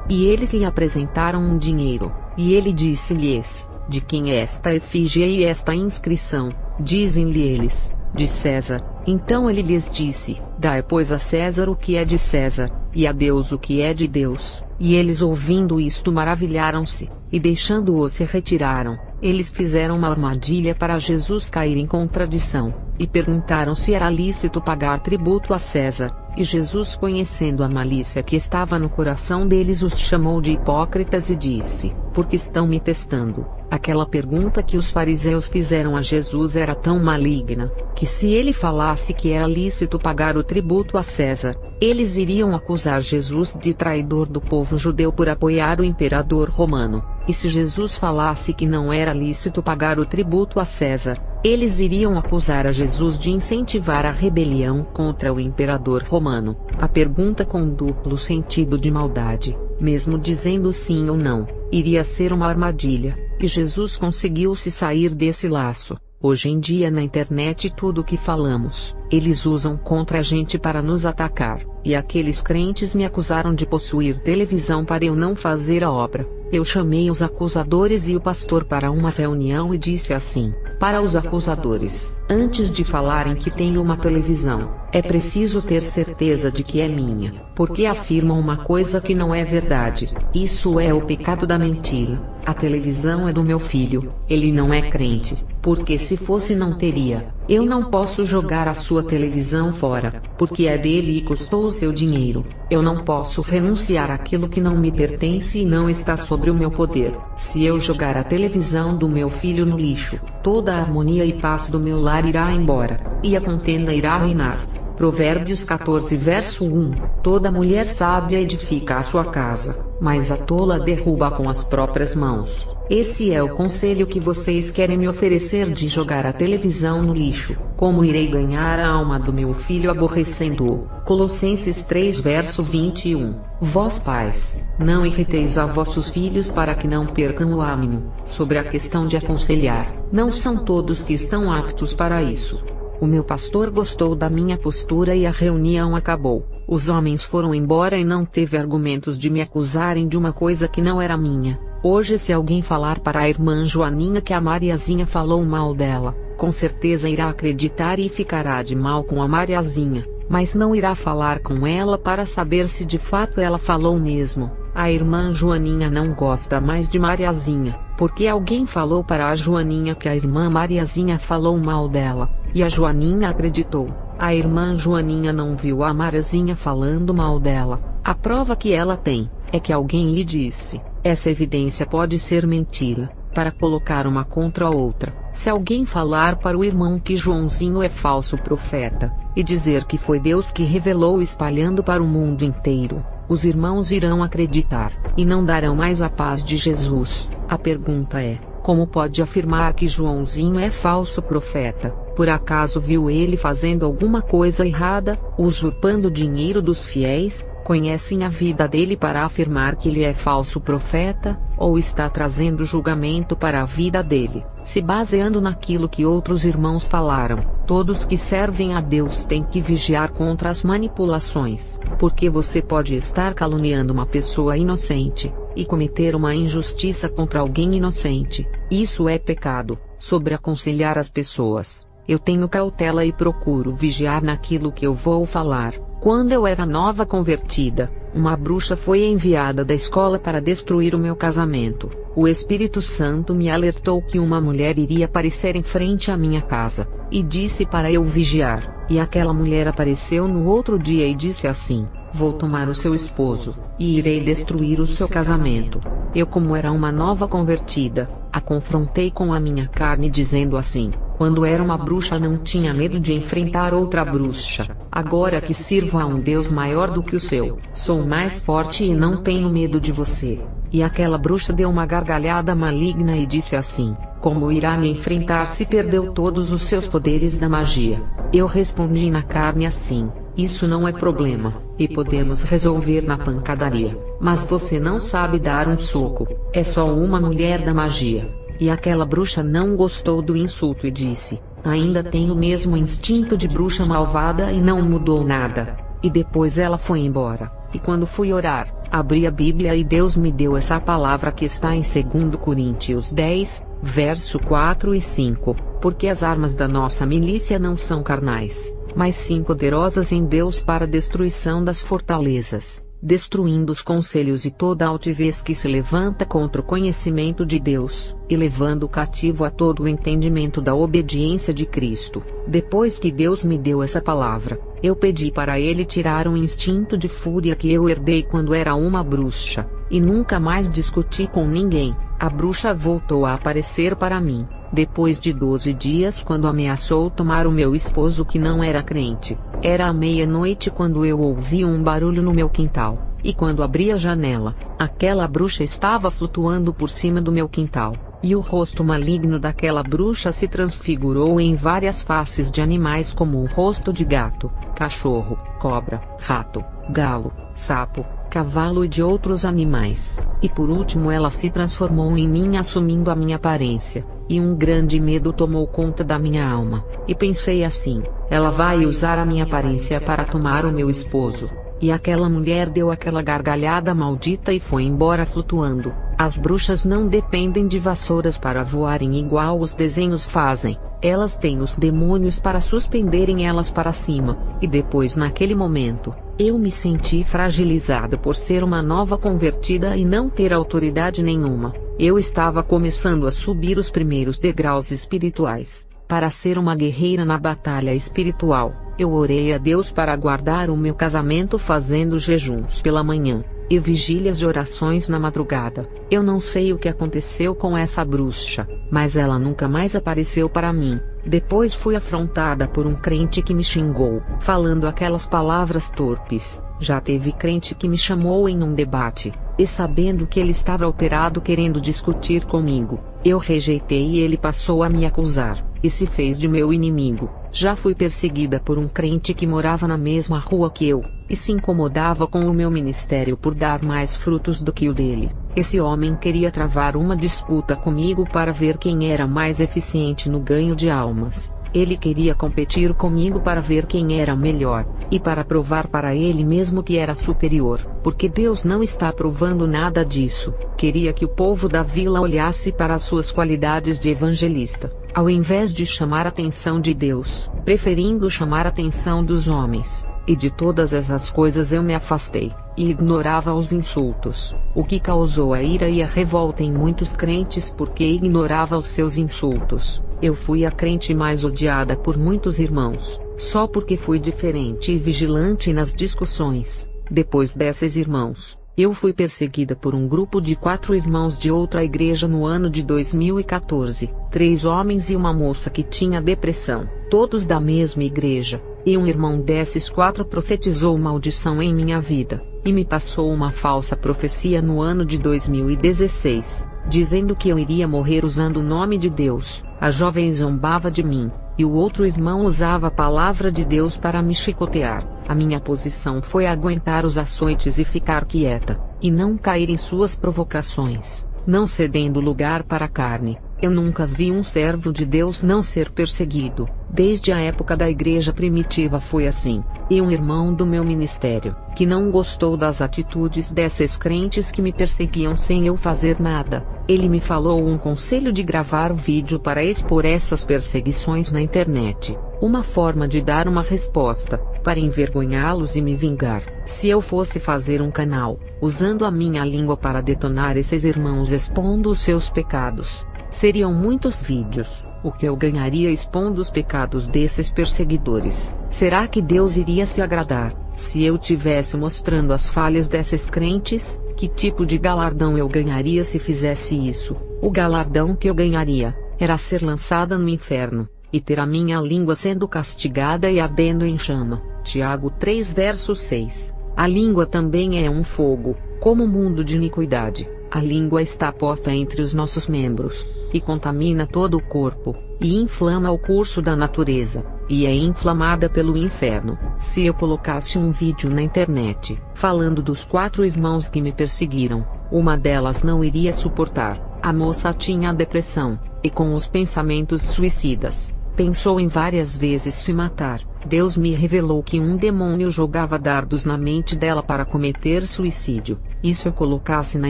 E eles lhe apresentaram um dinheiro, e ele disse-lhes: De quem é esta efígie e esta inscrição? Dizem-lhe eles: De César. Então ele lhes disse: Dai, pois, a César o que é de César, e a Deus o que é de Deus. E eles, ouvindo isto, maravilharam-se, e deixando-o se retiraram. Eles fizeram uma armadilha para Jesus cair em contradição, e perguntaram se era lícito pagar tributo a César. E Jesus, conhecendo a malícia que estava no coração deles, os chamou de hipócritas e disse: Por que estão me testando? Aquela pergunta que os fariseus fizeram a Jesus era tão maligna, que se ele falasse que era lícito pagar o tributo a César, eles iriam acusar Jesus de traidor do povo judeu por apoiar o imperador romano. E se Jesus falasse que não era lícito pagar o tributo a César, eles iriam acusar a Jesus de incentivar a rebelião contra o imperador romano. A pergunta com duplo sentido de maldade, mesmo dizendo sim ou não, iria ser uma armadilha, e Jesus conseguiu se sair desse laço. Hoje em dia na internet tudo o que falamos, eles usam contra a gente para nos atacar, e aqueles crentes me acusaram de possuir televisão para eu não fazer a obra. Eu chamei os acusadores e o pastor para uma reunião e disse assim: para os acusadores, antes de falarem que tenho uma televisão, é preciso ter certeza de que é minha, porque afirmam uma coisa que não é verdade. Isso é o pecado da mentira. A televisão é do meu filho, ele não é crente, porque se fosse não teria. Eu não posso jogar a sua televisão fora, porque é dele e custou o seu dinheiro. Eu não posso renunciar àquilo que não me pertence e não está sobre o meu poder. Se eu jogar a televisão do meu filho no lixo, toda a harmonia e paz do meu lar irá embora, e a contenda irá reinar. Provérbios 14 verso 1. Toda mulher sábia edifica a sua casa, mas a tola derruba com as próprias mãos. Esse é o conselho que vocês querem me oferecer de jogar a televisão no lixo. Como irei ganhar a alma do meu filho aborrecendo-o? Colossenses 3 verso 21. Vós pais, não irriteis a vossos filhos para que não percam o ânimo. Sobre a questão de aconselhar, não são todos que estão aptos para isso. O meu pastor gostou da minha postura e a reunião acabou. Os homens foram embora e não teve argumentos de me acusarem de uma coisa que não era minha. Hoje, se alguém falar para a irmã Joaninha que a Mariazinha falou mal dela, com certeza irá acreditar e ficará de mal com a Mariazinha, mas não irá falar com ela para saber se de fato ela falou mesmo. A irmã Joaninha não gosta mais de Mariazinha, porque alguém falou para a Joaninha que a irmã Mariazinha falou mal dela, e a Joaninha acreditou. A irmã Joaninha não viu a Mariazinha falando mal dela. A prova que ela tem, é que alguém lhe disse. Essa evidência pode ser mentira, para colocar uma contra a outra. Se alguém falar para o irmão que Joãozinho é falso profeta, e dizer que foi Deus que revelou espalhando para o mundo inteiro, os irmãos irão acreditar, e não darão mais a paz de Jesus. A pergunta é: como pode afirmar que Joãozinho é falso profeta? Por acaso viu ele fazendo alguma coisa errada, usurpando o dinheiro dos fiéis? Conhecem a vida dele para afirmar que ele é falso profeta, ou está trazendo julgamento para a vida dele, se baseando naquilo que outros irmãos falaram? Todos que servem a Deus têm que vigiar contra as manipulações, porque você pode estar caluniando uma pessoa inocente, e cometer uma injustiça contra alguém inocente. Isso é pecado. Sobre aconselhar as pessoas, eu tenho cautela e procuro vigiar naquilo que eu vou falar. Quando eu era nova convertida, uma bruxa foi enviada da escola para destruir o meu casamento. O Espírito Santo me alertou que uma mulher iria aparecer em frente à minha casa, e disse para eu vigiar. E aquela mulher apareceu no outro dia e disse assim: vou tomar o seu esposo, e irei destruir o seu casamento. Eu, como era uma nova convertida, a confrontei com a minha carne dizendo assim: quando era uma bruxa não tinha medo de enfrentar outra bruxa. Agora que sirvo a um Deus maior do que o seu, sou mais forte e não tenho medo de você. E aquela bruxa deu uma gargalhada maligna e disse assim: como irá me enfrentar se perdeu todos os seus poderes da magia? Eu respondi na carne assim: isso não é problema, e podemos resolver na pancadaria. Mas você não sabe dar um soco, é só uma mulher da magia. E aquela bruxa não gostou do insulto e disse: ainda tem o mesmo instinto de bruxa malvada e não mudou nada. E depois ela foi embora. E quando fui orar, abri a Bíblia e Deus me deu essa palavra que está em 2 Coríntios 10, verso 4 e 5, porque as armas da nossa milícia não são carnais, mas sim poderosas em Deus para a destruição das fortalezas, destruindo os conselhos e toda altivez que se levanta contra o conhecimento de Deus, e levando cativo a todo o entendimento da obediência de Cristo. Depois que Deus me deu essa palavra, eu pedi para Ele tirar um instinto de fúria que eu herdei quando era uma bruxa, e nunca mais discuti com ninguém. A bruxa voltou a aparecer para mim, depois de 12 dias, quando ameaçou tomar o meu esposo que não era crente. Era à meia-noite quando eu ouvi um barulho no meu quintal, e quando abri a janela, aquela bruxa estava flutuando por cima do meu quintal, e o rosto maligno daquela bruxa se transfigurou em várias faces de animais, como o rosto de gato, cachorro, cobra, rato, galo, sapo, cavalo e de outros animais. E por último ela se transformou em mim, assumindo a minha aparência, e um grande medo tomou conta da minha alma, e pensei assim: ela vai usar a minha aparência para tomar o meu esposo. E aquela mulher deu aquela gargalhada maldita e foi embora flutuando. As bruxas não dependem de vassouras para voarem igual os desenhos fazem. Elas têm os demônios para suspenderem elas para cima. E depois, naquele momento, eu me senti fragilizada por ser uma nova convertida e não ter autoridade nenhuma. Eu estava começando a subir os primeiros degraus espirituais, para ser uma guerreira na batalha espiritual. Eu orei a Deus para guardar o meu casamento, fazendo jejuns pela manhã, e vigílias de orações na madrugada. Eu não sei o que aconteceu com essa bruxa, mas ela nunca mais apareceu para mim. Depois fui afrontada por um crente que me xingou, falando aquelas palavras torpes. Já teve crente que me chamou em um debate, e sabendo que ele estava alterado querendo discutir comigo, eu rejeitei e ele passou a me acusar, e se fez de meu inimigo. Já fui perseguida por um crente que morava na mesma rua que eu, e se incomodava com o meu ministério por dar mais frutos do que o dele. Esse homem queria travar uma disputa comigo para ver quem era mais eficiente no ganho de almas. Ele queria competir comigo para ver quem era melhor, e para provar para ele mesmo que era superior, porque Deus não está provando nada disso. Queria que o povo da vila olhasse para as suas qualidades de evangelista, ao invés de chamar a atenção de Deus, preferindo chamar a atenção dos homens. E de todas essas coisas eu me afastei, e ignorava os insultos, o que causou a ira e a revolta em muitos crentes porque ignorava os seus insultos. Eu fui a crente mais odiada por muitos irmãos, só porque fui diferente e vigilante nas discussões. Depois desses irmãos, eu fui perseguida por um grupo de 4 irmãos de outra igreja no ano de 2014, 3 homens e uma moça que tinha depressão, todos da mesma igreja. E um irmão desses 4 profetizou maldição em minha vida, e me passou uma falsa profecia no ano de 2016, dizendo que eu iria morrer usando o nome de Deus. A jovem zombava de mim, e o outro irmão usava a palavra de Deus para me chicotear. A minha posição foi aguentar os açoites e ficar quieta, e não cair em suas provocações, não cedendo lugar para a carne. Eu nunca vi um servo de Deus não ser perseguido. Desde a época da igreja primitiva foi assim. E um irmão do meu ministério, que não gostou das atitudes desses crentes que me perseguiam sem eu fazer nada, ele me falou um conselho de gravar vídeo para expor essas perseguições na internet. Uma forma de dar uma resposta, para envergonhá-los e me vingar. Se eu fosse fazer um canal, usando a minha língua para detonar esses irmãos expondo os seus pecados, seriam muitos vídeos. O que eu ganharia expondo os pecados desses perseguidores? Será que Deus iria se agradar, se eu tivesse mostrando as falhas desses crentes? Que tipo de galardão eu ganharia se fizesse isso? O galardão que eu ganharia era ser lançada no inferno, e ter a minha língua sendo castigada e ardendo em chama. Tiago 3 verso 6. A língua também é um fogo, como mundo de iniquidade. A língua está posta entre os nossos membros, e contamina todo o corpo, e inflama o curso da natureza, e é inflamada pelo inferno. Se eu colocasse um vídeo na internet, falando dos 4 irmãos que me perseguiram, uma delas não iria suportar. A moça tinha depressão, e com os pensamentos suicidas, pensou em várias vezes se matar. Deus me revelou que um demônio jogava dardos na mente dela para cometer suicídio. E se eu colocasse na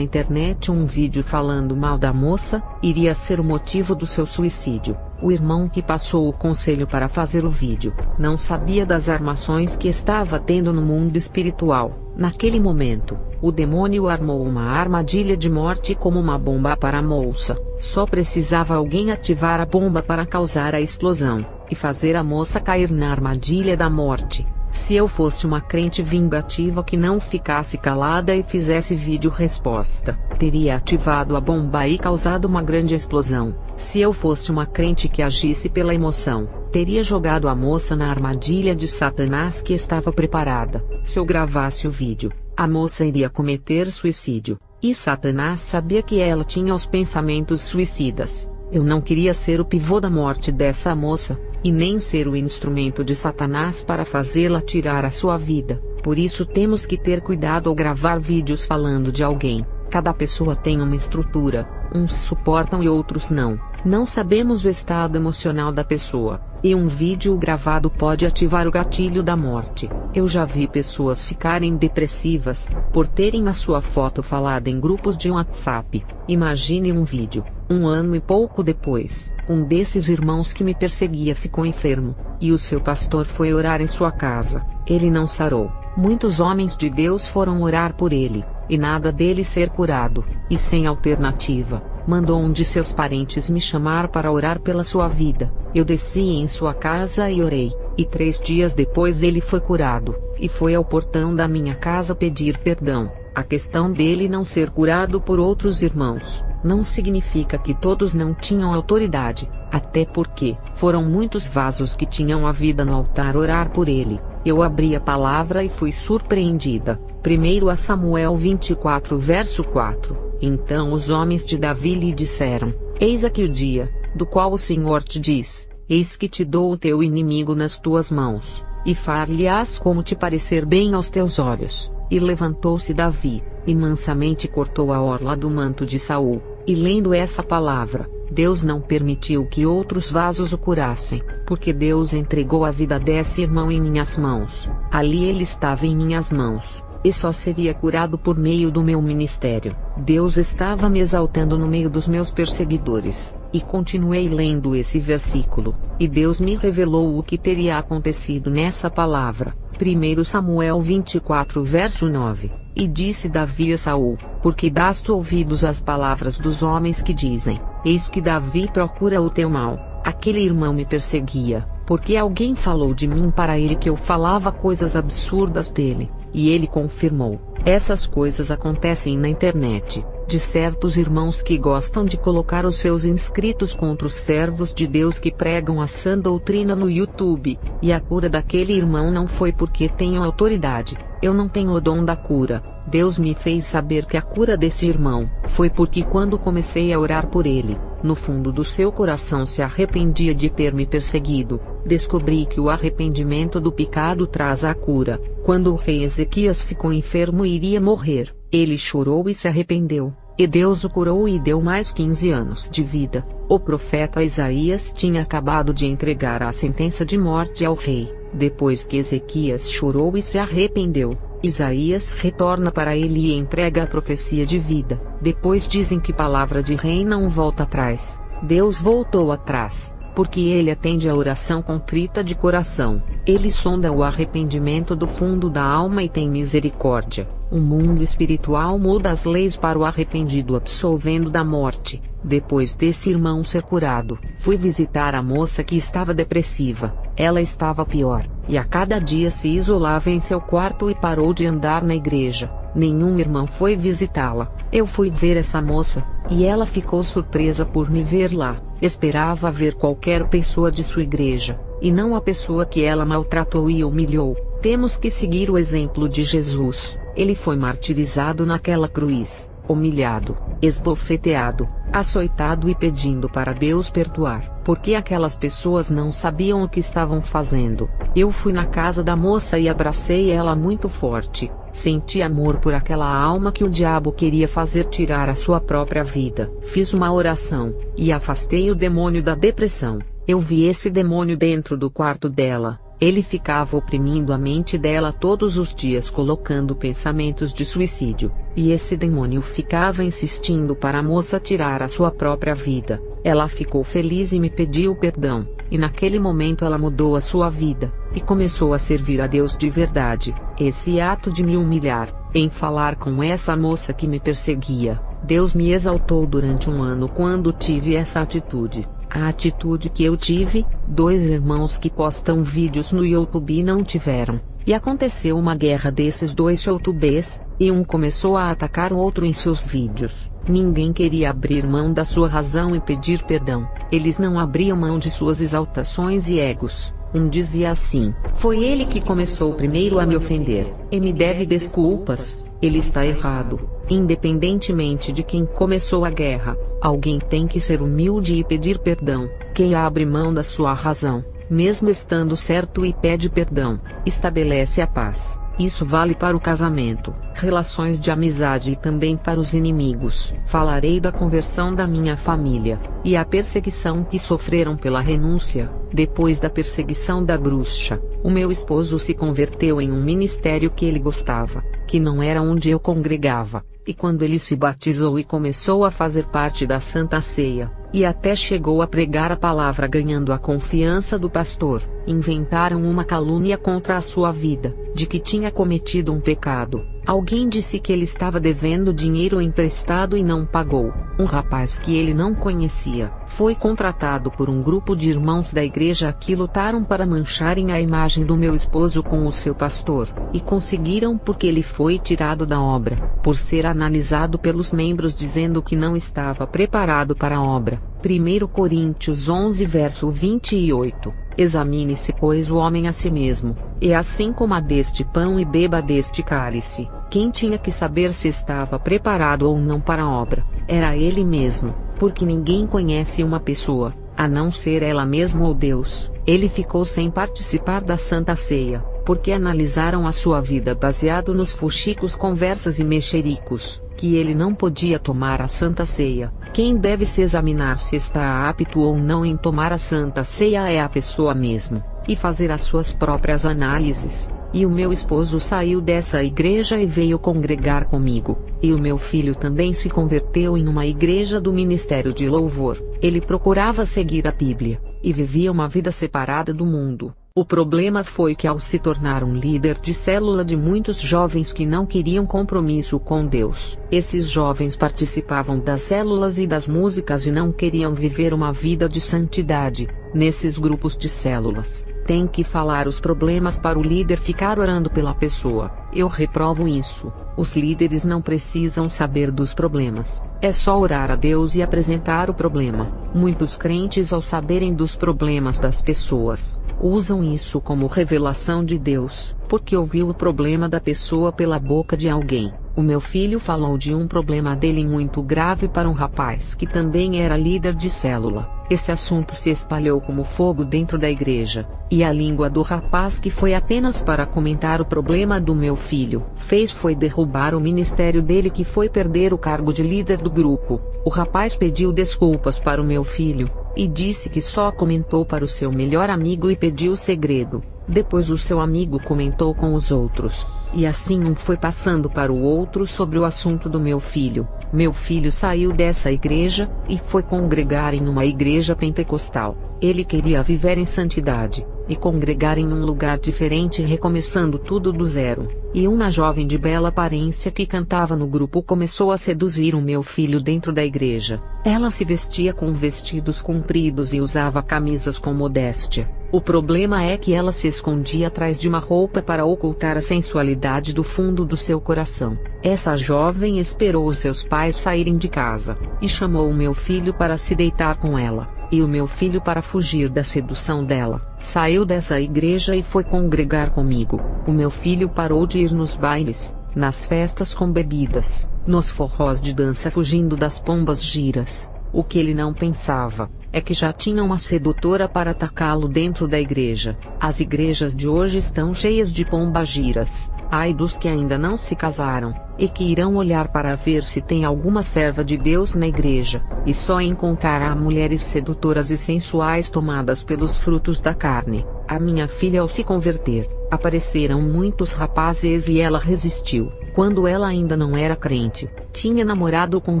internet um vídeo falando mal da moça, iria ser o motivo do seu suicídio. O irmão que passou o conselho para fazer o vídeo, não sabia das armações que estava tendo no mundo espiritual. Naquele momento, o demônio armou uma armadilha de morte como uma bomba para a moça. Só precisava alguém ativar a bomba para causar a explosão, e fazer a moça cair na armadilha da morte. Se eu fosse uma crente vingativa que não ficasse calada e fizesse vídeo resposta, teria ativado a bomba e causado uma grande explosão. Se eu fosse uma crente que agisse pela emoção, teria jogado a moça na armadilha de Satanás que estava preparada. Se eu gravasse o vídeo, a moça iria cometer suicídio, e Satanás sabia que ela tinha os pensamentos suicidas. Eu não queria ser o pivô da morte dessa moça, e nem ser o instrumento de Satanás para fazê-la tirar a sua vida. Por isso temos que ter cuidado ao gravar vídeos falando de alguém. Cada pessoa tem uma estrutura, uns suportam e outros não. Não sabemos o estado emocional da pessoa, e um vídeo gravado pode ativar o gatilho da morte. Eu já vi pessoas ficarem depressivas, por terem a sua foto falada em grupos de WhatsApp. Imagine um vídeo. 1 ano e pouco depois, um desses irmãos que me perseguia ficou enfermo, e o seu pastor foi orar em sua casa. Ele não sarou. Muitos homens de Deus foram orar por ele, e nada dele ser curado, e sem alternativa, mandou um de seus parentes me chamar para orar pela sua vida. Eu desci em sua casa e orei, e 3 dias depois ele foi curado, e foi ao portão da minha casa pedir perdão. A questão dele não ser curado por outros irmãos não significa que todos não tinham autoridade, até porque foram muitos vasos que tinham a vida no altar orar por ele. Eu abri a palavra e fui surpreendida. 1 Samuel 24 verso 4. Então os homens de Davi lhe disseram: Eis aqui o dia, do qual o Senhor te diz: Eis que te dou o teu inimigo nas tuas mãos, e far-lhe-ás como te parecer bem aos teus olhos. E levantou-se Davi, e mansamente cortou a orla do manto de Saul. E lendo essa palavra, Deus não permitiu que outros vasos o curassem, porque Deus entregou a vida desse irmão em minhas mãos. Ali ele estava em minhas mãos, e só seria curado por meio do meu ministério. Deus estava me exaltando no meio dos meus perseguidores. E continuei lendo esse versículo, e Deus me revelou o que teria acontecido nessa palavra. 1 Samuel 24 verso 9. E disse Davi a Saul: Porque dás tu ouvidos às palavras dos homens que dizem: Eis que Davi procura o teu mal. Aquele irmão me perseguia, porque alguém falou de mim para ele que eu falava coisas absurdas dele, e ele confirmou. Essas coisas acontecem na internet, de certos irmãos que gostam de colocar os seus inscritos contra os servos de Deus que pregam a sã doutrina no YouTube, e a cura daquele irmão não foi porque tenho autoridade. Eu não tenho o dom da cura. Deus me fez saber que a cura desse irmão foi porque quando comecei a orar por ele, no fundo do seu coração se arrependia de ter me perseguido. Descobri que o arrependimento do pecado traz a cura. Quando o rei Ezequias ficou enfermo e iria morrer, ele chorou e se arrependeu, e Deus o curou e deu mais 15 anos de vida. O profeta Isaías tinha acabado de entregar a sentença de morte ao rei. Depois que Ezequias chorou e se arrependeu, Isaías retorna para ele e entrega a profecia de vida. Depois dizem que palavra de rei não volta atrás. Deus voltou atrás, porque ele atende a oração contrita de coração. Ele sonda o arrependimento do fundo da alma e tem misericórdia. O mundo espiritual muda as leis para o arrependido, absolvendo da morte. Depois desse irmão ser curado, fui visitar a moça que estava depressiva. Ela estava pior, e a cada dia se isolava em seu quarto e parou de andar na igreja. Nenhum irmão foi visitá-la. Eu fui ver essa moça, e ela ficou surpresa por me ver lá. Esperava ver qualquer pessoa de sua igreja, e não a pessoa que ela maltratou e humilhou. Temos que seguir o exemplo de Jesus. Ele foi martirizado naquela cruz, humilhado, esbofeteado, açoitado e pedindo para Deus perdoar, porque aquelas pessoas não sabiam o que estavam fazendo. Eu fui na casa da moça e abracei ela muito forte. Senti amor por aquela alma que o diabo queria fazer tirar a sua própria vida. Fiz uma oração, e afastei o demônio da depressão. Eu vi esse demônio dentro do quarto dela. Ele ficava oprimindo a mente dela todos os dias, colocando pensamentos de suicídio. E esse demônio ficava insistindo para a moça tirar a sua própria vida. Ela ficou feliz e me pediu perdão. E naquele momento ela mudou a sua vida, e começou a servir a Deus de verdade. Esse ato de me humilhar, em falar com essa moça que me perseguia, Deus me exaltou durante um ano quando tive essa atitude. A atitude que eu tive, 2 irmãos que postam vídeos no YouTube não tiveram. E aconteceu uma guerra desses 2 youtubers, e um começou a atacar o outro em seus vídeos. Ninguém queria abrir mão da sua razão e pedir perdão. Eles não abriam mão de suas exaltações e egos. Um dizia assim: foi ele que começou primeiro a me ofender, e me deve desculpas. Ele está errado. Independentemente de quem começou a guerra, alguém tem que ser humilde e pedir perdão. Quem abre mão da sua razão, mesmo estando certo, e pede perdão, estabelece a paz. Isso vale para o casamento, relações de amizade e também para os inimigos. Falarei da conversão da minha família, e a perseguição que sofreram pela renúncia. Depois da perseguição da bruxa, o meu esposo se converteu em um ministério que ele gostava, que não era onde eu congregava. E quando ele se batizou e começou a fazer parte da Santa Ceia, e até chegou a pregar a palavra ganhando a confiança do pastor, inventaram uma calúnia contra a sua vida, de que tinha cometido um pecado. Alguém disse que ele estava devendo dinheiro emprestado e não pagou. Um rapaz que ele não conhecia, foi contratado por um grupo de irmãos da igreja que lutaram para mancharem a imagem do meu esposo com o seu pastor, e conseguiram porque ele foi tirado da obra, por ser analisado pelos membros dizendo que não estava preparado para a obra. 1 Coríntios 11 verso 28. Examine-se pois o homem a si mesmo, e assim coma deste pão e beba deste cálice. Quem tinha que saber se estava preparado ou não para a obra, era ele mesmo, porque ninguém conhece uma pessoa, a não ser ela mesma ou Deus. Ele ficou sem participar da Santa Ceia, porque analisaram a sua vida baseado nos fuxicos, conversas e mexericos, que ele não podia tomar a Santa Ceia. Quem deve se examinar se está apto ou não em tomar a Santa Ceia é a pessoa mesmo, e fazer as suas próprias análises. E o meu esposo saiu dessa igreja e veio congregar comigo, e o meu filho também se converteu em uma igreja do Ministério de Louvor. Ele procurava seguir a Bíblia, e vivia uma vida separada do mundo. O problema foi que, ao se tornar um líder de célula de muitos jovens que não queriam compromisso com Deus, esses jovens participavam das células e das músicas e não queriam viver uma vida de santidade. Nesses grupos de células, tem que falar os problemas para o líder ficar orando pela pessoa. Eu reprovo isso. Os líderes não precisam saber dos problemas, é só orar a Deus e apresentar o problema. Muitos crentes, ao saberem dos problemas das pessoas, usam isso como revelação de Deus, porque ouviu o problema da pessoa pela boca de alguém. O meu filho falou de um problema dele muito grave para um rapaz que também era líder de célula. Esse assunto se espalhou como fogo dentro da igreja, e a língua do rapaz, que foi apenas para comentar o problema do meu filho, foi derrubar o ministério dele, que foi perder o cargo de líder do grupo. O rapaz pediu desculpas para o meu filho, e disse que só comentou para o seu melhor amigo e pediu segredo. Depois o seu amigo comentou com os outros, e assim um foi passando para o outro sobre o assunto do meu filho. Meu filho saiu dessa igreja, e foi congregar em uma igreja pentecostal. Ele queria viver em santidade, e congregar em um lugar diferente, recomeçando tudo do zero. E uma jovem de bela aparência que cantava no grupo começou a seduzir o meu filho dentro da igreja. Ela se vestia com vestidos compridos e usava camisas com modéstia. O problema é que ela se escondia atrás de uma roupa para ocultar a sensualidade do fundo do seu coração. Essa jovem esperou os seus pais saírem de casa, e chamou o meu filho para se deitar com ela. e o meu filho, para fugir da sedução dela, saiu dessa igreja e foi congregar comigo. O meu filho parou de ir nos bailes, nas festas com bebidas, nos forrós de dança, fugindo das pombas giras. O que ele não pensava é que já tinha uma sedutora para atacá-lo dentro da igreja. As igrejas de hoje estão cheias de pombas giras. Ai dos que ainda não se casaram, e que irão olhar para ver se tem alguma serva de Deus na igreja, e só encontrará mulheres sedutoras e sensuais tomadas pelos frutos da carne. A minha filha, ao se converter, apareceram muitos rapazes e ela resistiu. Quando ela ainda não era crente, tinha namorado com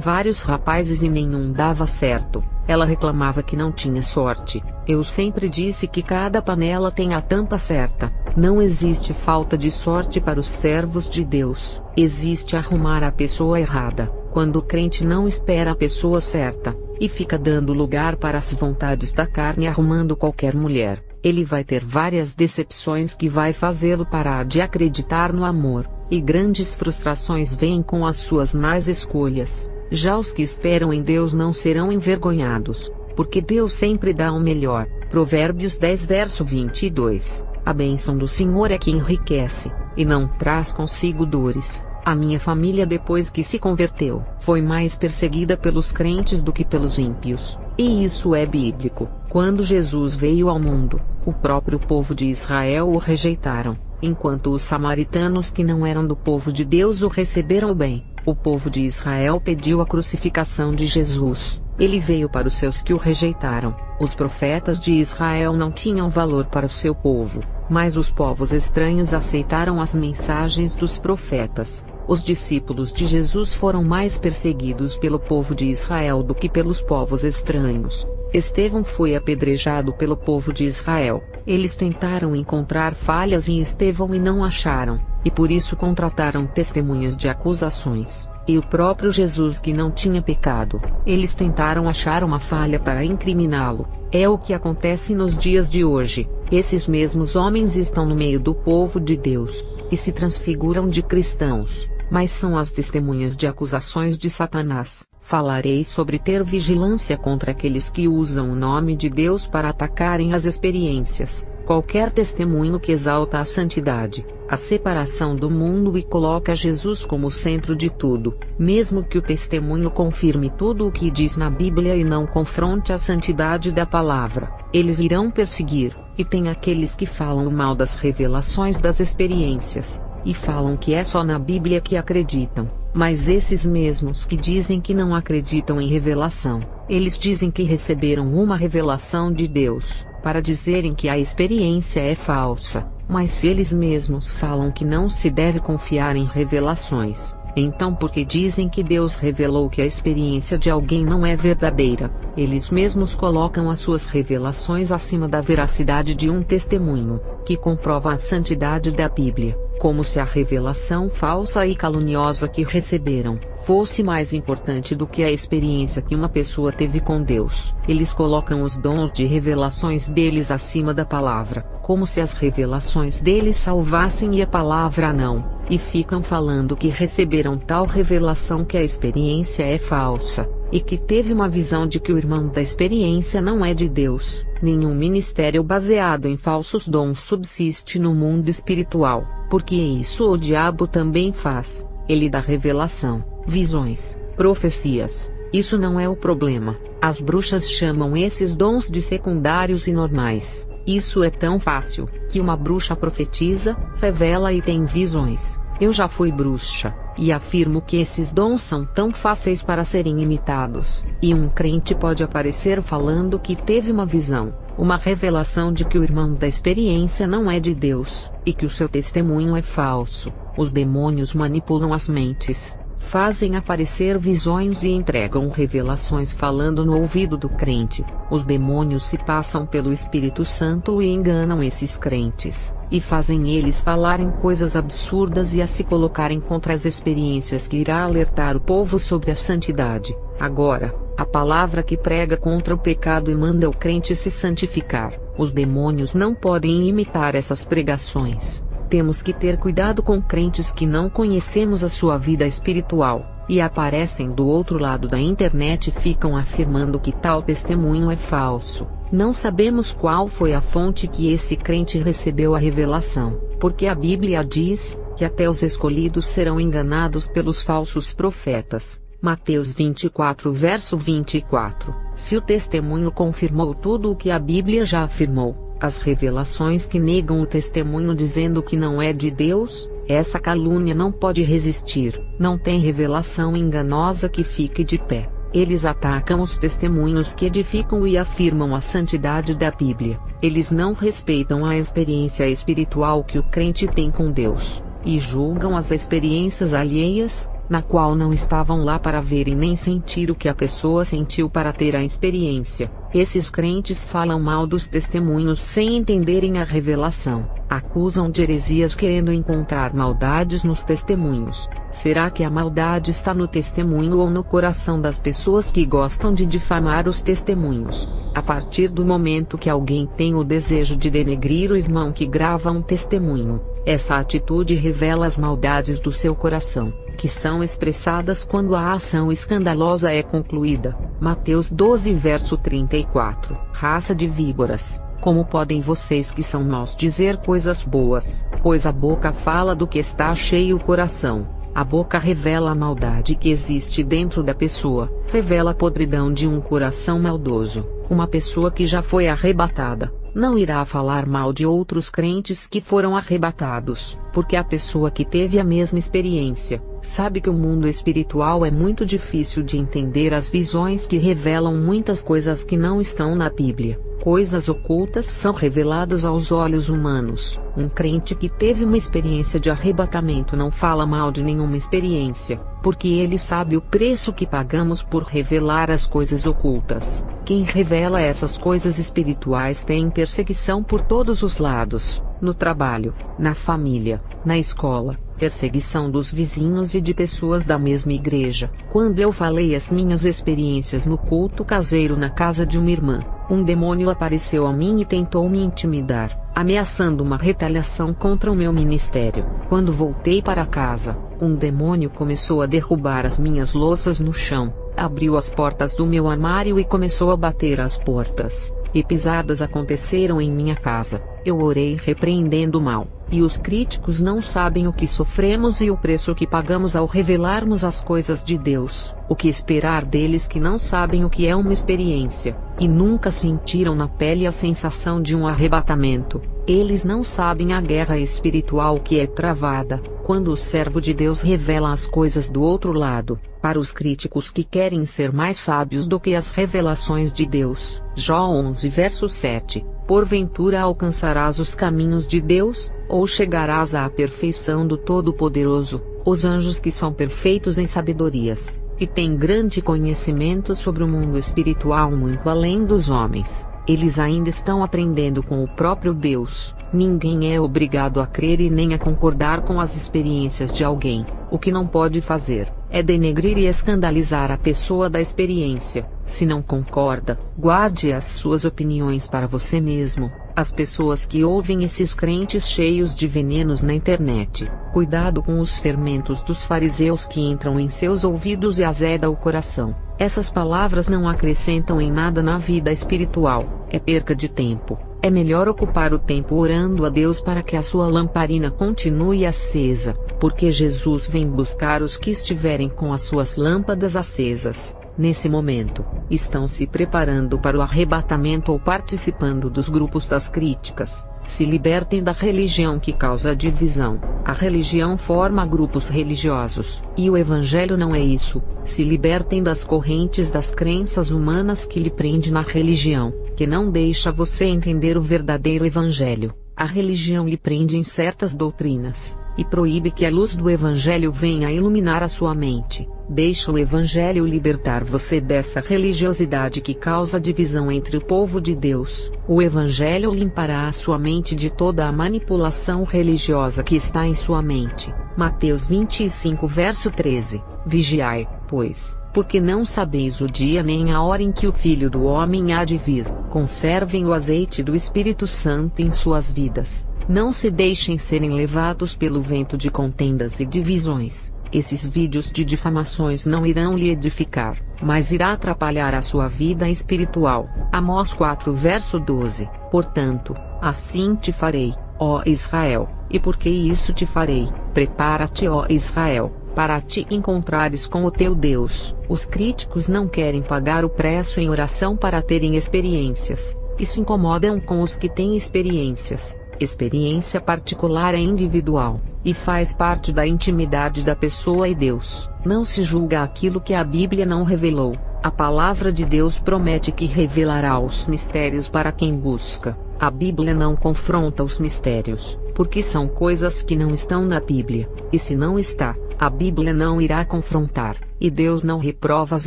vários rapazes e nenhum dava certo. Ela reclamava que não tinha sorte. Eu sempre disse que cada panela tem a tampa certa. Não existe falta de sorte para os servos de Deus. Existe arrumar a pessoa errada, quando o crente não espera a pessoa certa, e fica dando lugar para as vontades da carne arrumando qualquer mulher. Ele vai ter várias decepções que vai fazê-lo parar de acreditar no amor, e grandes frustrações vêm com as suas más escolhas. Já os que esperam em Deus não serão envergonhados, porque Deus sempre dá o melhor. Provérbios 10 verso 22. A bênção do Senhor é que enriquece, e não traz consigo dores. A minha família, depois que se converteu, foi mais perseguida pelos crentes do que pelos ímpios. E isso é bíblico. Quando Jesus veio ao mundo, o próprio povo de Israel o rejeitaram, enquanto os samaritanos, que não eram do povo de Deus, o receberam bem. O povo de Israel pediu a crucificação de Jesus. Ele veio para os seus que o rejeitaram. Os profetas de Israel não tinham valor para o seu povo, mas os povos estranhos aceitaram as mensagens dos profetas. Os discípulos de Jesus foram mais perseguidos pelo povo de Israel do que pelos povos estranhos. Estevão foi apedrejado pelo povo de Israel. Eles tentaram encontrar falhas em Estevão e não acharam, e por isso contrataram testemunhas de acusações. E o próprio Jesus, que não tinha pecado, eles tentaram achar uma falha para incriminá-lo. É o que acontece nos dias de hoje. Esses mesmos homens estão no meio do povo de Deus, e se transfiguram de cristãos, mas são as testemunhas de acusações de Satanás. Falarei sobre ter vigilância contra aqueles que usam o nome de Deus para atacarem as experiências. Qualquer testemunho que exalta a santidade, a separação do mundo e coloca Jesus como o centro de tudo, mesmo que o testemunho confirme tudo o que diz na Bíblia e não confronte a santidade da palavra, eles irão perseguir. E tem aqueles que falam mal das revelações das experiências, e falam que é só na Bíblia que acreditam. Mas esses mesmos que dizem que não acreditam em revelação, eles dizem que receberam uma revelação de Deus, para dizerem que a experiência é falsa. Mas se eles mesmos falam que não se deve confiar em revelações, então por que dizem que Deus revelou que a experiência de alguém não é verdadeira? Eles mesmos colocam as suas revelações acima da veracidade de um testemunho, que comprova a santidade da Bíblia, como se a revelação falsa e caluniosa que receberam fosse mais importante do que a experiência que uma pessoa teve com Deus. Eles colocam os dons de revelações deles acima da palavra, como se as revelações deles salvassem e a palavra não, e ficam falando que receberam tal revelação que a experiência é falsa, e que teve uma visão de que o irmão da experiência não é de Deus. Nenhum ministério baseado em falsos dons subsiste no mundo espiritual, porque isso o diabo também faz. Ele dá revelação, visões, profecias. Isso não é o problema. As bruxas chamam esses dons de secundários e normais. Isso é tão fácil, que uma bruxa profetiza, revela e tem visões. Eu já fui bruxa, e afirmo que esses dons são tão fáceis para serem imitados. E um crente pode aparecer falando que teve uma visão, uma revelação de que o irmão da experiência não é de Deus, e que o seu testemunho é falso. Os demônios manipulam as mentes, fazem aparecer visões e entregam revelações falando no ouvido do crente. Os demônios se passam pelo Espírito Santo e enganam esses crentes, e fazem eles falarem coisas absurdas e a se colocarem contra as experiências que irá alertar o povo sobre a santidade. Agora, a palavra que prega contra o pecado e manda o crente se santificar. Os demônios não podem imitar essas pregações. Temos que ter cuidado com crentes que não conhecemos a sua vida espiritual, e aparecem do outro lado da internet e ficam afirmando que tal testemunho é falso. Não sabemos qual foi a fonte que esse crente recebeu a revelação, porque a Bíblia diz que até os escolhidos serão enganados pelos falsos profetas. Mateus 24 verso 24. Se o testemunho confirmou tudo o que a Bíblia já afirmou, as revelações que negam o testemunho dizendo que não é de Deus, essa calúnia não pode resistir. Não tem revelação enganosa que fique de pé. Eles atacam os testemunhos que edificam e afirmam a santidade da Bíblia. Eles não respeitam a experiência espiritual que o crente tem com Deus, e julgam as experiências alheias, na qual não estavam lá para ver e nem sentir o que a pessoa sentiu para ter a experiência. Esses crentes falam mal dos testemunhos sem entenderem a revelação. Acusam de heresias querendo encontrar maldades nos testemunhos. Será que a maldade está no testemunho ou no coração das pessoas que gostam de difamar os testemunhos? A partir do momento que alguém tem o desejo de denegrir o irmão que grava um testemunho, essa atitude revela as maldades do seu coração, que são expressadas quando a ação escandalosa é concluída. Mateus 12 verso 34. Raça de víboras, como podem vocês que são maus dizer coisas boas? Pois a boca fala do que está cheio o coração. A boca revela a maldade que existe dentro da pessoa, revela a podridão de um coração maldoso. Uma pessoa que já foi arrebatada não irá falar mal de outros crentes que foram arrebatados, porque a pessoa que teve a mesma experiência sabe que o mundo espiritual é muito difícil de entender. As visões que revelam muitas coisas que não estão na Bíblia. Coisas ocultas são reveladas aos olhos humanos. Um crente que teve uma experiência de arrebatamento não fala mal de nenhuma experiência, porque ele sabe o preço que pagamos por revelar as coisas ocultas. Quem revela essas coisas espirituais tem perseguição por todos os lados, no trabalho, na família, na escola, perseguição dos vizinhos e de pessoas da mesma igreja. Quando eu falei as minhas experiências no culto caseiro na casa de uma irmã, um demônio apareceu a mim e tentou me intimidar, ameaçando uma retaliação contra o meu ministério. Quando voltei para casa, um demônio começou a derrubar as minhas louças no chão, abriu as portas do meu armário e começou a bater as portas, e pisadas aconteceram em minha casa. Eu orei repreendendo o mal, e os críticos não sabem o que sofremos e o preço que pagamos ao revelarmos as coisas de Deus. O que esperar deles que não sabem o que é uma experiência, e nunca sentiram na pele a sensação de um arrebatamento? Eles não sabem a guerra espiritual que é travada quando o servo de Deus revela as coisas do outro lado. Para os críticos que querem ser mais sábios do que as revelações de Deus. Jó 11 verso 7. Porventura alcançarás os caminhos de Deus, ou chegarás à perfeição do Todo-Poderoso? Os anjos que são perfeitos em sabedorias, e têm grande conhecimento sobre o mundo espiritual muito além dos homens, eles ainda estão aprendendo com o próprio Deus. Ninguém é obrigado a crer e nem a concordar com as experiências de alguém. O que não pode fazer é denegrir e escandalizar a pessoa da experiência. Se não concorda, guarde as suas opiniões para você mesmo. As pessoas que ouvem esses crentes cheios de venenos na internet, cuidado com os fermentos dos fariseus que entram em seus ouvidos e azeda o coração. Essas palavras não acrescentam em nada na vida espiritual, é perca de tempo. É melhor ocupar o tempo orando a Deus para que a sua lamparina continue acesa, porque Jesus vem buscar os que estiverem com as suas lâmpadas acesas. Nesse momento, estão se preparando para o arrebatamento ou participando dos grupos das críticas. Se libertem da religião que causa divisão. A religião forma grupos religiosos, e o Evangelho não é isso. Se libertem das correntes das crenças humanas que lhe prende na religião, que não deixa você entender o verdadeiro Evangelho. A religião lhe prende em certas doutrinas, e proíbe que a luz do Evangelho venha iluminar a sua mente. Deixa o Evangelho libertar você dessa religiosidade que causa divisão entre o povo de Deus. O Evangelho limpará a sua mente de toda a manipulação religiosa que está em sua mente. Mateus 25 verso 13. Vigiai, pois, porque não sabeis o dia nem a hora em que o Filho do Homem há de vir. Conservem o azeite do Espírito Santo em suas vidas. Não se deixem serem levados pelo vento de contendas e divisões, Esses vídeos de difamações não irão lhe edificar, mas irá atrapalhar a sua vida espiritual. Amós 4 verso 12. Portanto, assim te farei, ó Israel, e porque isso te farei, prepara-te, ó Israel, para te encontrares com o teu Deus. Os críticos não querem pagar o preço em oração para terem experiências, e se incomodam com os que têm experiências. Experiência particular é individual, e faz parte da intimidade da pessoa e Deus. Não se julga aquilo que a Bíblia não revelou. A palavra de Deus promete que revelará os mistérios para quem busca. A Bíblia não confronta os mistérios, porque são coisas que não estão na Bíblia, e se não está, a Bíblia não irá confrontar, e Deus não reprova as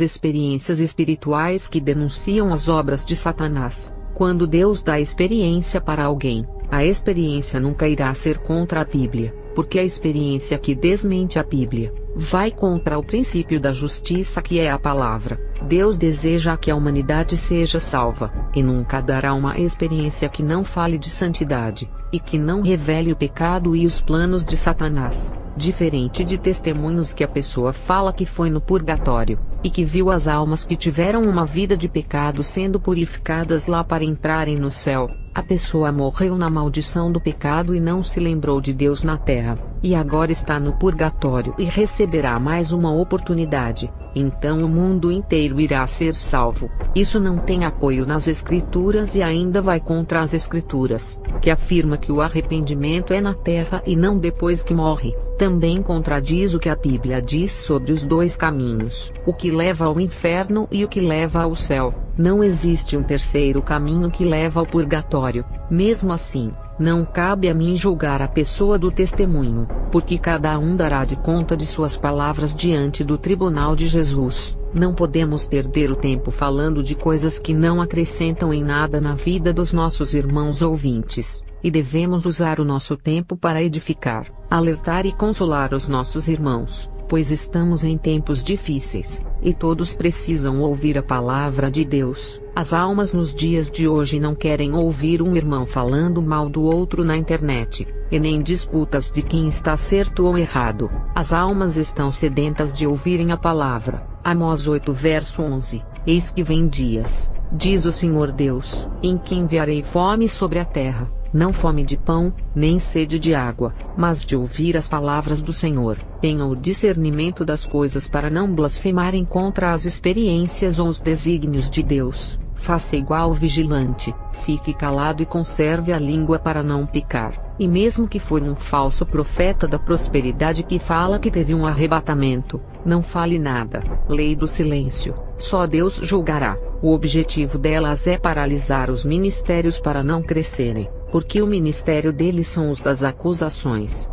experiências espirituais que denunciam as obras de Satanás. Quando Deus dá experiência para alguém, a experiência nunca irá ser contra a Bíblia, porque a experiência que desmente a Bíblia vai contra o princípio da justiça que é a palavra. Deus deseja que a humanidade seja salva, e nunca dará uma experiência que não fale de santidade, e que não revele o pecado e os planos de Satanás. Diferente de testemunhos que a pessoa fala que foi no purgatório, e que viu as almas que tiveram uma vida de pecado sendo purificadas lá para entrarem no céu. A pessoa morreu na maldição do pecado e não se lembrou de Deus na terra, e agora está no purgatório e receberá mais uma oportunidade. Então o mundo inteiro irá ser salvo. Isso não tem apoio nas Escrituras e ainda vai contra as Escrituras, que afirma que o arrependimento é na terra e não depois que morre. Também contradiz o que a Bíblia diz sobre os dois caminhos, o que leva ao inferno e o que leva ao céu. Não existe um terceiro caminho que leva ao purgatório. Mesmo assim, não cabe a mim julgar a pessoa do testemunho, porque cada um dará de conta de suas palavras diante do tribunal de Jesus. Não podemos perder o tempo falando de coisas que não acrescentam em nada na vida dos nossos irmãos ouvintes, e devemos usar o nosso tempo para edificar, alertar e consolar os nossos irmãos, pois estamos em tempos difíceis, e todos precisam ouvir a palavra de Deus. As almas nos dias de hoje não querem ouvir um irmão falando mal do outro na internet, e nem disputas de quem está certo ou errado. As almas estão sedentas de ouvirem a palavra. Amós 8 verso 11. Eis que vem dias, diz o Senhor Deus, em que enviarei fome sobre a terra, não fome de pão, nem sede de água, mas de ouvir as palavras do Senhor. Tenham o discernimento das coisas para não blasfemarem contra as experiências ou os desígnios de Deus. Faça igual vigilante, fique calado e conserve a língua para não pecar. E mesmo que for um falso profeta da prosperidade que fala que teve um arrebatamento, não fale nada. Lei do silêncio. Só Deus julgará. O objetivo delas é paralisar os ministérios para não crescerem, porque o ministério deles são os das acusações.